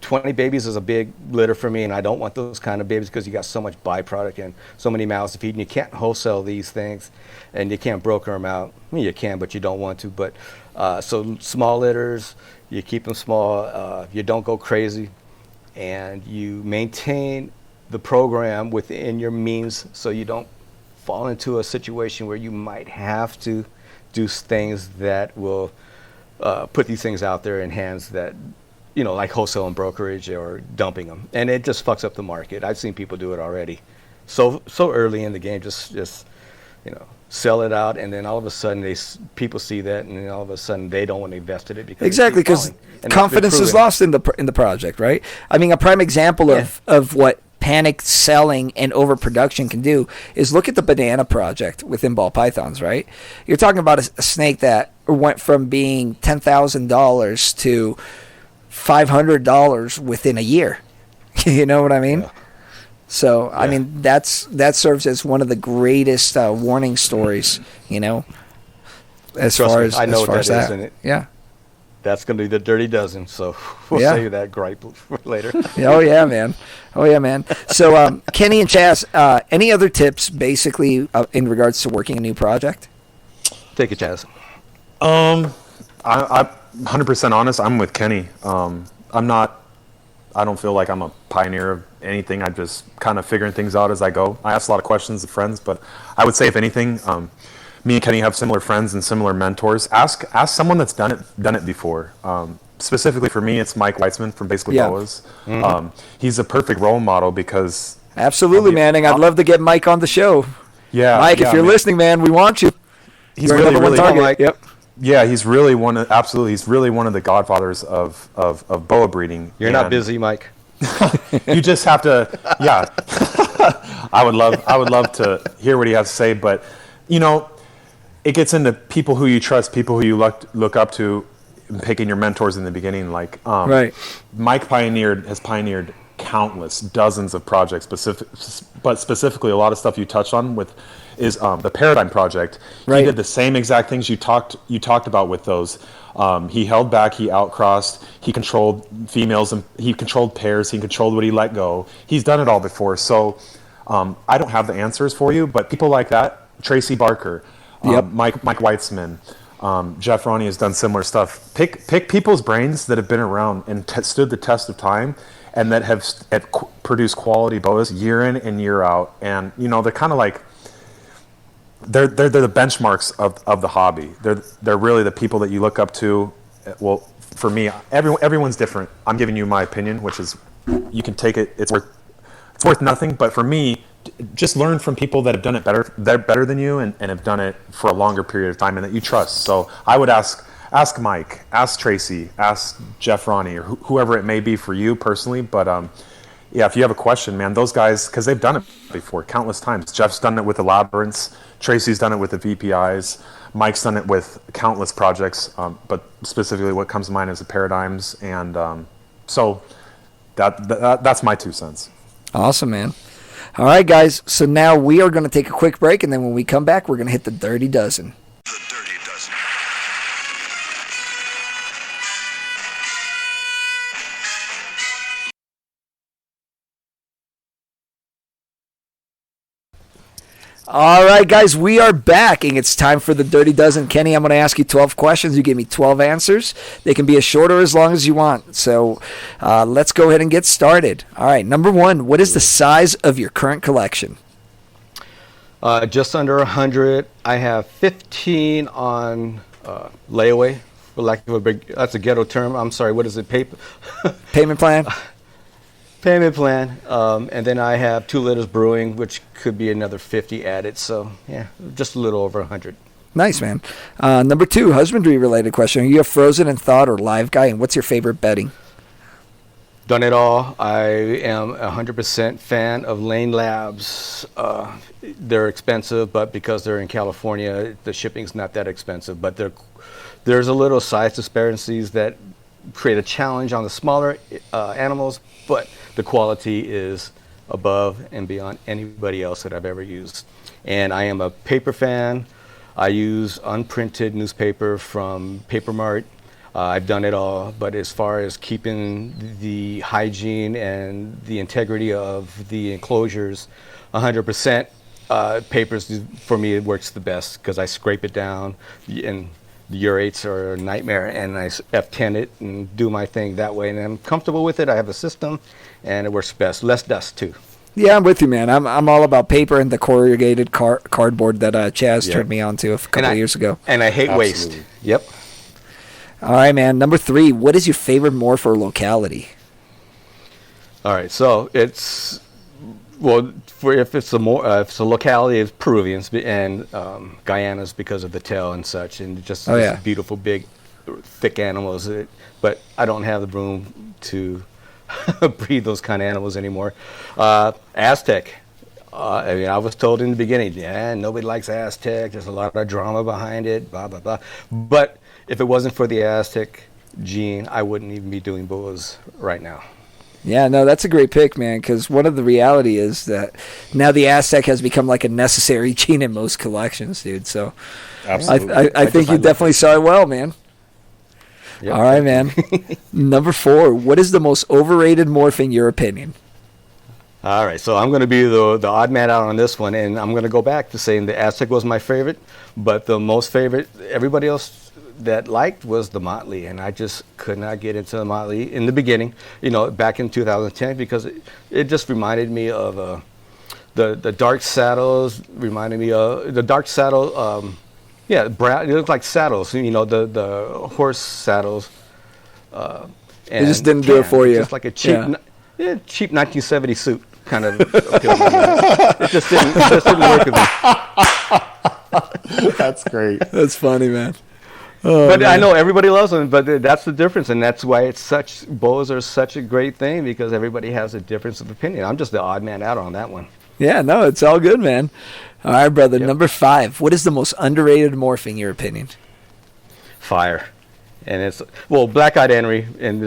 20 babies is a big litter for me, and I don't want those kind of babies, because you got so much byproduct and so many mouths to feed, and you can't wholesale these things, and you can't broker them out. I mean, you can, but you don't want to. But so small litters, you keep them small. You don't go crazy. and you maintain the program within your means, so you don't fall into a situation where you might have to do things that will put these things out there in hands that, like wholesale and brokerage or dumping them, and it just fucks up the market. I've seen people do it already, so early in the game, just sell it out, and then all of a sudden people see that, and then all of a sudden they don't want to invest in it because confidence is lost in the project, right? I mean, a prime example of what panic selling and overproduction can do is look at the banana project within ball pythons, right? You're talking about a snake that went from being $10,000 to $500 within a year. You know what I mean? Yeah. So, I mean, that serves as one of the greatest warning stories, as far as that. And yeah. That's going to be the dirty dozen, so we'll save that gripe for later. Oh, yeah, man. So, Kenny and Chaz, any other tips, basically, in regards to working a new project? Take it, Chaz. I'm 100% honest. I'm with Kenny. I don't feel like I'm a pioneer of anything. I'm just kind of figuring things out as I go. I ask a lot of questions of friends, but I would say, if anything, me and Kenny have similar friends and similar mentors. Ask someone that's done it before. Specifically for me, it's Mike Weitzman from Basically Boas. Mm-hmm. He's a perfect role model because... Absolutely, Manning. I'd love to get Mike on the show. Yeah, Mike, if you're listening, man, we want you. He's really, really target. Mike. Yep. Yeah, he's really one of the godfathers of boa breeding. You're not busy, Mike. You just have to, yeah. I would love to hear what he has to say, but it gets into people who you trust, people who you look up to, picking your mentors in the beginning. Like right. Mike has pioneered countless dozens of projects, but specifically a lot of stuff you touched on is the Paradigm Project. Right. He did the same exact things you talked about with those. He held back, he outcrossed, he controlled females, and he controlled pairs, he controlled what he let go. He's done it all before. So I don't have the answers for you, but people like that, Tracy Barker, Mike Weitzman, Jeff Ronnie has done similar stuff. Pick people's brains that have been around and stood the test of time, and that have produced quality boas year in and year out. And they're kind of like they're the benchmarks of the hobby. They're really the people that you look up to. Well, for me, everyone's different. I'm giving you my opinion, which is, you can take it. It's worth nothing. But for me, just learn from people that have done it better. They're better than you and have done it for a longer period of time and that you trust. So I would ask Mike, ask Tracy, ask Jeff Ronnie, or whoever it may be for you personally. But if you have a question, man, those guys, because they've done it before countless times. Jeff's done it with the Labyrinths. Tracy's done it with the VPIs. Mike's done it with countless projects, but specifically what comes to mind is the Paradigms. And so that's my 2 cents. Awesome, man. All right, guys. So now we are going to take a quick break, and then when we come back, we're going to hit the Dirty Dozen. The Dirty Dozen. All right, guys, we are back, and it's time for the Dirty Dozen. Kenny, I'm going to ask you 12 questions. You give me 12 answers. They can be as short or as long as you want. So let's go ahead and get started. All right, number 1, what is the size of your current collection? Just under 100. I have 15 on layaway, for lack of a big, that's a ghetto term. I'm sorry, what is it? Payment plan? Payment plan, and then I have 2 Liters Brewing, which could be another 50 added. So yeah, just a little over 100. Nice, man. Number 2, husbandry related question: are you a frozen and thawed or live guy, and what's your favorite bedding? Done it all. I am 100% fan of Lane Labs. They're expensive, but because they're in California, the shipping's not that expensive. But there's a little size disparities that create a challenge on the smaller animals, but the quality is above and beyond anybody else that I've ever used. And I am a paper fan. I use unprinted newspaper from Paper Mart. I've done it all, but as far as keeping the hygiene and the integrity of the enclosures, 100%, papers, for me, it works the best because I scrape it down and the urates are a nightmare, and I F10 it and do my thing that way, and I'm comfortable with it. I have a system, and it works best. Less dust too. Yeah, I'm with you, man. I'm all about paper and the corrugated cardboard that Chaz turned me on to a couple of years ago. And I hate waste. Yep. All right, man. Number 3, what is your favorite morph or locality? All right, so it's if it's a locality, it's Peruvians and Guyanas because of the tail and such, and just beautiful big thick animals. But I don't have the room to breed those kind of animals anymore. Aztec. I mean, I was told in the beginning, nobody likes Aztec. There's a lot of drama behind it, blah, blah, blah. But if it wasn't for the Aztec gene, I wouldn't even be doing boas right now. Yeah, no, that's a great pick, man, because one of the reality is that now the Aztec has become like a necessary gene in most collections, dude. So absolutely. I think you definitely saw it well, man. Yep. All right, man. Number 4, what is the most overrated morph in your opinion? All right, so I'm going to be the odd man out on this one, and I'm going to go back to saying the Aztec was my favorite, but the most favorite everybody else that liked was the Motley, and I just could not get into the Motley in the beginning, back in 2010, because it just reminded me of the dark saddles, reminded me of the dark saddle, brown. It looked like saddles, the horse saddles. It just didn't do it for you. Just like a cheap 1970 suit kind of appealed to me. It just didn't work with me. That's great. That's funny, man. But man. I know everybody loves them, but that's the difference, and that's why boas are such a great thing, because everybody has a difference of opinion. I'm just the odd man out on that one. Yeah, no, it's all good, man. All right, brother. Yep. Number 5, what is the most underrated morph in your opinion? Fire. And it's black-eyed Henry, and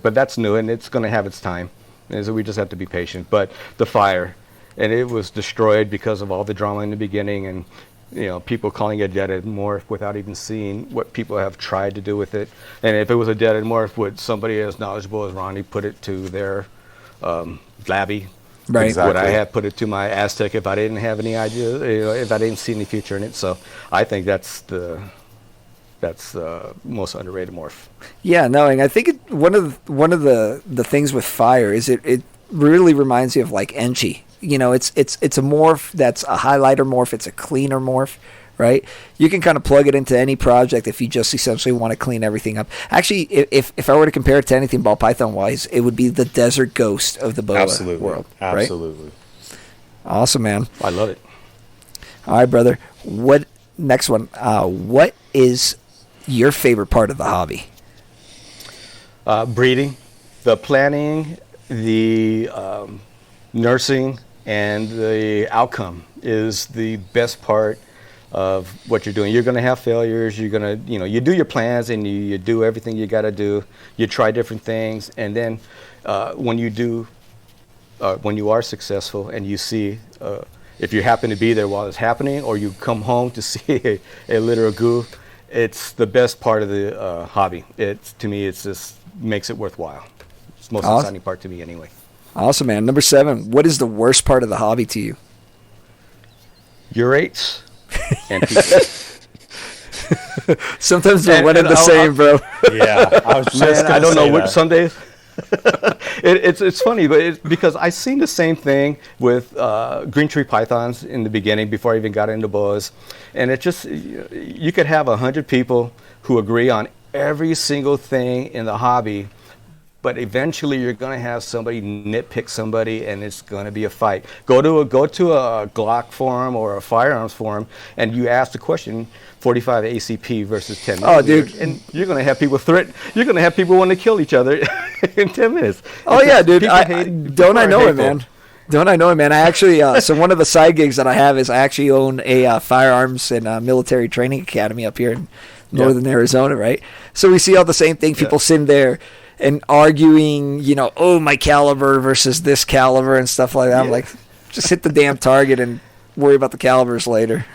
but that's new, and it's going to have its time. And so we just have to be patient. But the fire, and it was destroyed because of all the drama in the beginning, and people calling it dead morph without even seeing what people have tried to do with it. And if it was a dead morph, would somebody as knowledgeable as Ronnie put it to their Labby? Right. Exactly. Would I have put it to my Aztec if I didn't have any idea, if I didn't see any future in it? So I think that's the most underrated morph. Yeah, no, and I think one of the things with fire is it really reminds you of like Enchi. It's a morph that's a highlighter morph. It's a cleaner morph, right? You can kind of plug it into any project if you just essentially want to clean everything up. Actually, if I were to compare it to anything ball python wise, it would be the desert ghost of the boa world. Right? Absolutely. Awesome, man. I love it. All right, brother. Next one? What is your favorite part of the hobby? Breeding, the planning, the nursing, and the outcome is the best part of what you're doing. You're going to have failures. You're going to, you do your plans and you do everything you got to do. You try different things, and then when you are successful and you see, if you happen to be there while it's happening, or you come home to see a litter of goo, it's the best part of the hobby. To me, it's just makes it worthwhile. It's the most exciting part to me, anyway. Awesome, man. Number 7, what is the worst part of the hobby to you? Urates and people. Sometimes they're one and the same, bro. Yeah, I was just I don't know which that. some days. It's funny, but it's because I seen the same thing with green tree pythons in the beginning before I even got into boas, and it just, you could have 100 people who agree on every single thing in the hobby, but eventually you're going to have somebody nitpick somebody, and it's going to be a fight. Go to a Glock forum or a firearms forum, and you ask the question, 45 ACP versus 10 millimeters, dude, and you're going to have people You're going to have people want to kill each other in 10 minutes. Oh yeah, dude. Don't I know it, man? I actually, so one of the side gigs that I have is I actually own a firearms and military training academy up here in northern Arizona, right? So we see all the same thing. People sitting there and arguing, my caliber versus this caliber and stuff like that. I'm like, just hit the damn target and worry about the calibers later.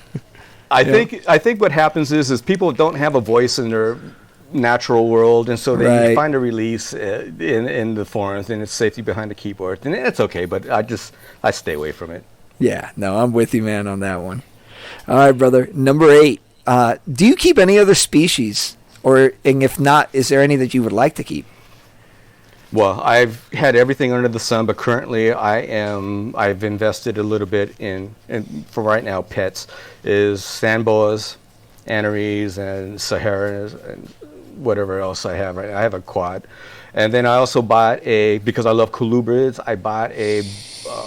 I think what happens is people don't have a voice in their natural world, and so they find a release in the forums, and it's safety behind the keyboard, and it's okay. But I stay away from it. Yeah, no, I'm with you, man, on that one. All right, brother. Number 8. Do you keep any other species, and if not, is there any that you would like to keep? Well, I've had everything under the sun, but currently I've invested a little bit in for right now, pets is sand boas, anneries, and Saharas, and whatever else I have right now. I have a quad. And then I also bought because I love colubrids, I bought a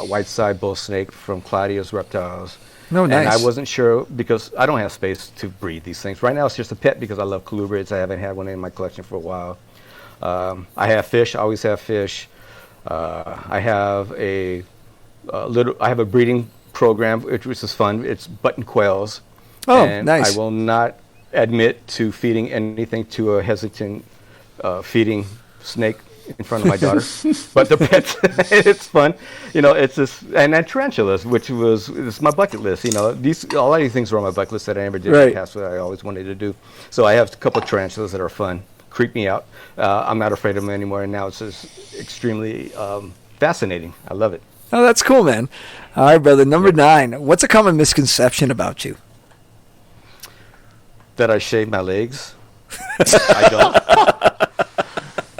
white-side bull snake from Claudia's Reptiles. No, nice. And I wasn't sure because I don't have space to breed these things. Right now it's just a pet because I love colubrids. I haven't had one in my collection for a while. I have fish. I always have fish. I have I have a breeding program, which is fun. It's button quails. Oh, and nice. I will not admit to feeding anything to a hesitant feeding snake in front of my daughter. But the pets, it's fun. It's just, and then tarantulas, it's my bucket list. A lot of these things were on my bucket list that I never did in the past, that I always wanted to do. So I have a couple of tarantulas that are fun. Creep me out. I'm not afraid of them anymore, and now it's just extremely fascinating. I love it. Oh, that's cool, man. All right, brother. Number 9. What's a common misconception about you? That I shave my legs. I don't.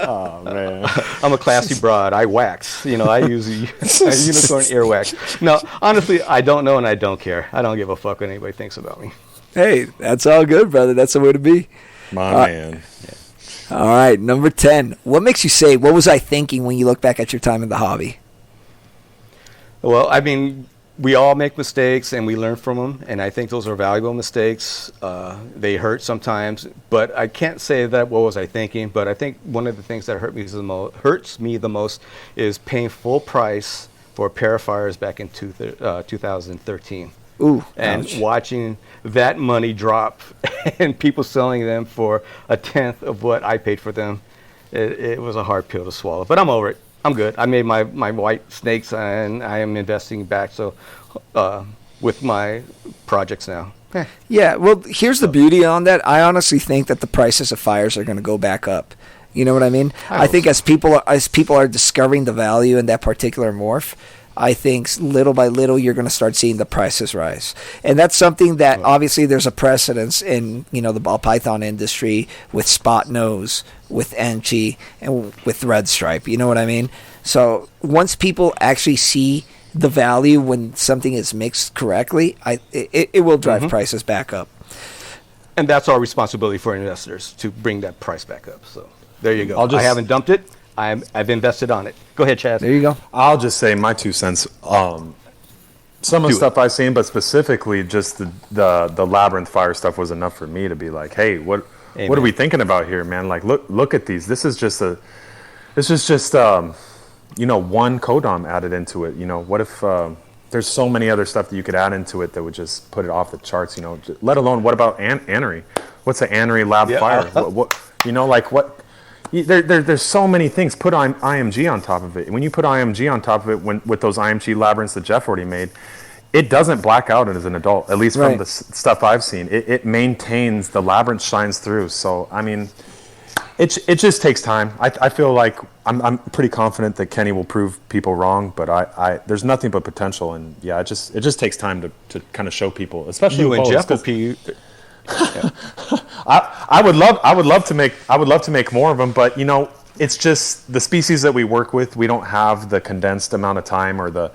Oh man, I'm a classy broad. I wax. I use a unicorn earwax. No, honestly, I don't know and I don't care. I don't give a fuck what anybody thinks about me. Hey, that's all good, brother. That's the way to be. My man. Yeah. All right, number 10. What makes you say, what was I thinking when you look back at your time in the hobby? Well, I mean, we all make mistakes and we learn from them, and I think those are valuable mistakes. They hurt sometimes, but I can't say that what was I thinking, but I think one of the things that hurts me the most is paying full price for a pair of fires back in 2013. Ooh, and ouch. Watching that money drop and people selling them for a tenth of what I paid for them, it was a hard pill to swallow, but I'm over it. I'm good. I made my white snakes, and I am investing back. So, with my projects now. Yeah. Well, here's the beauty on that. I honestly think that the prices of fires are going to go back up. You know what I mean? I think as people are discovering the value in that particular morph, I think little by little you're going to start seeing the prices rise, and that's something that obviously there's a precedence in the ball python industry with spot nose, with Enchi, and with red stripe. You know what I mean? So once people actually see the value when something is mixed correctly, it will drive prices back up. And that's our responsibility for investors to bring that price back up. So there you go. I haven't dumped it. I've invested on it. Go ahead, Chaz. There you go. I'll just say my 2 cents. Some of the stuff I've seen, but specifically just the labyrinth fire stuff was enough for me to be like, hey, what are we thinking about here, man? Like, look at these. This is just one codom added into it. What if there's so many other stuff that you could add into it that would just put it off the charts? Let alone what about annery? What's an annery lab fire? What? There's so many things. Put IMG on top of it. When you put IMG on top of it, with those IMG labyrinths that Jeff already made, it doesn't black out as an adult. At least from the stuff I've seen, it maintains, the labyrinth shines through. So I mean, it just takes time. I feel like I'm pretty confident that Kenny will prove people wrong, but there's nothing but potential, and yeah, it just takes time to kind of show people, especially you with and bows, Jeff will I would love to make more of them, but it's just the species that we work with. We don't have the condensed amount of time, or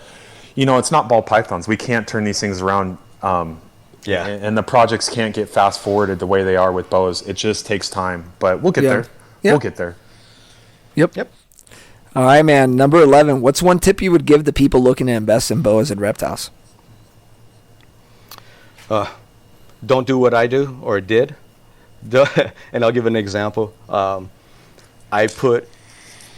it's not ball pythons. We can't turn these things around. And the projects can't get fast forwarded the way they are with boas. It just takes time, but we'll get there. Yep. We'll get there. Yep. All right, man. Number 11. What's one tip you would give the people looking to invest in boas and reptiles? Don't do what I do or did. And I'll give an example. I put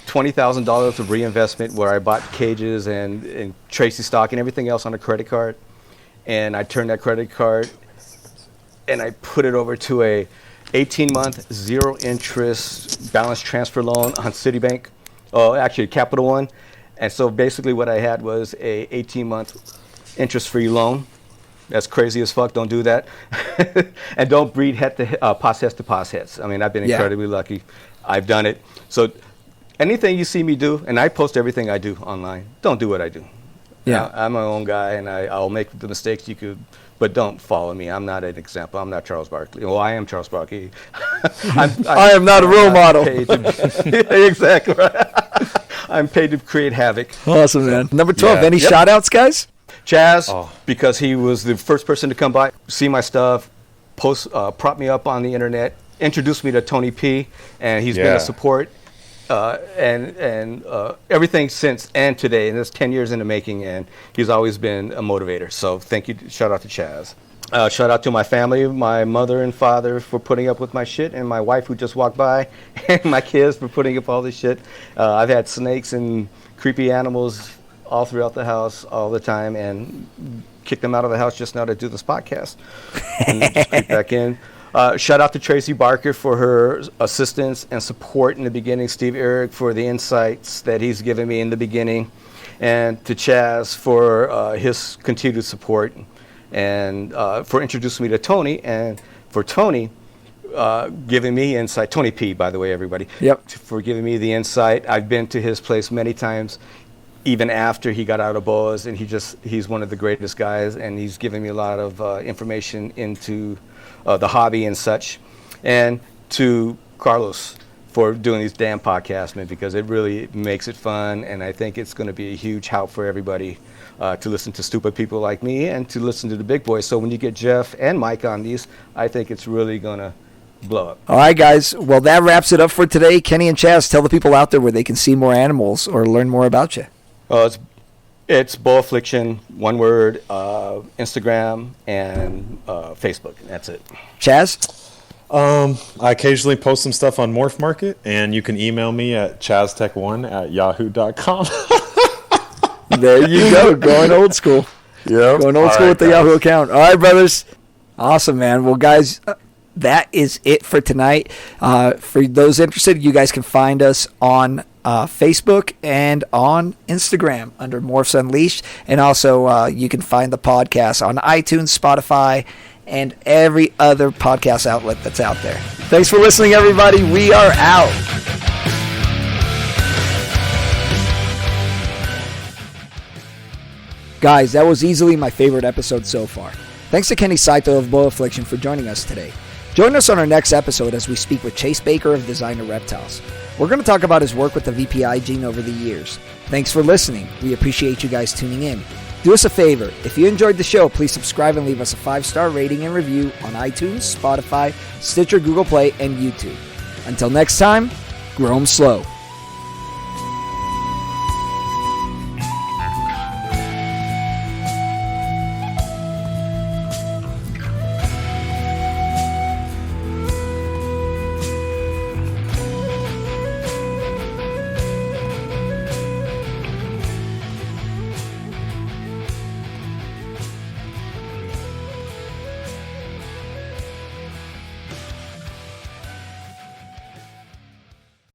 $20,000 of reinvestment where I bought cages and Tracy stock and everything else on a credit card. And I turned that credit card and I put it over to a 18-month, zero interest balance transfer loan on Citibank. Actually, Capital One. And so basically what I had was a 18-month interest-free loan. That's crazy as fuck. Don't do that. And don't breed pos heads to pos heads. I mean, I've been incredibly lucky. I've done it. So anything you see me do, and I post everything I do online, don't do what I do. Yeah. I'm my own guy, and I'll make the mistakes you could, but don't follow me. I'm not an example. I'm not Charles Barkley. Well, I am Charles Barkley. I am not a role model. Exactly right. I'm paid to create havoc. Awesome, man. Number 12, Yeah. any Yep. shout-outs, guys? Chaz, because he was the first person to come by, see my stuff, prop me up on the internet, introduced me to Tony P, and he's been Yeah. a support. And everything since and today, and it's 10 years in the making, and he's always been a motivator. So thank you, shout out to Chaz. Shout out to my family, my mother and father for putting up with my shit, and my wife who just walked by, and my kids for putting up all this shit. I've had snakes and creepy animals all throughout the house all the time, and kicked them out of the house just now to do this podcast. And just creep back in. Shout out to Tracy Barker for her assistance and support in the beginning. Steve Eric for the insights that he's given me in the beginning. And to Chaz for his continued support. And for introducing me to Tony. And for Tony giving me insight. Tony P, by the way, everybody. Yep. For giving me the insight. I've been to his place many times, even after he got out of Boas. And he's one of the greatest guys. And he's given me a lot of information into the hobby and such. And to Carlos for doing these damn podcasts, man, because it really makes it fun, and I think it's going to be a huge help for everybody to listen to stupid people like me and to listen to the big boys. So when you get Jeff and Mike on these, I think it's really going to blow up. All right, guys. Well, that wraps it up for today. Kenny and Chaz, tell the people out there where they can see more animals or learn more about you. It's Boaffliction, one word, Instagram and Facebook. That's it. Chaz? I occasionally post some stuff on Morph Market, and you can email me at chaztech1@yahoo.com. There you go. Going old school. Yeah. Going old school with the Yahoo account. All right, brothers. Awesome, man. Well, guys, that is it for tonight. For those interested, you guys can find us on Facebook and on Instagram under Morphs Unleashed. And also, you can find the podcast on iTunes, Spotify, and every other podcast outlet that's out there. Thanks for listening, everybody. We are out. Guys, that was easily my favorite episode so far. Thanks to Kenny Saito of Boaffliction for joining us today. Join us on our next episode as we speak with Chase Baker of Designer Reptiles. We're going to talk about his work with the VPI gene over the years. Thanks for listening. We appreciate you guys tuning in. Do us a favor. If you enjoyed the show, please subscribe and leave us a 5-star rating and review on iTunes, Spotify, Stitcher, Google Play, and YouTube. Until next time, grow 'em slow.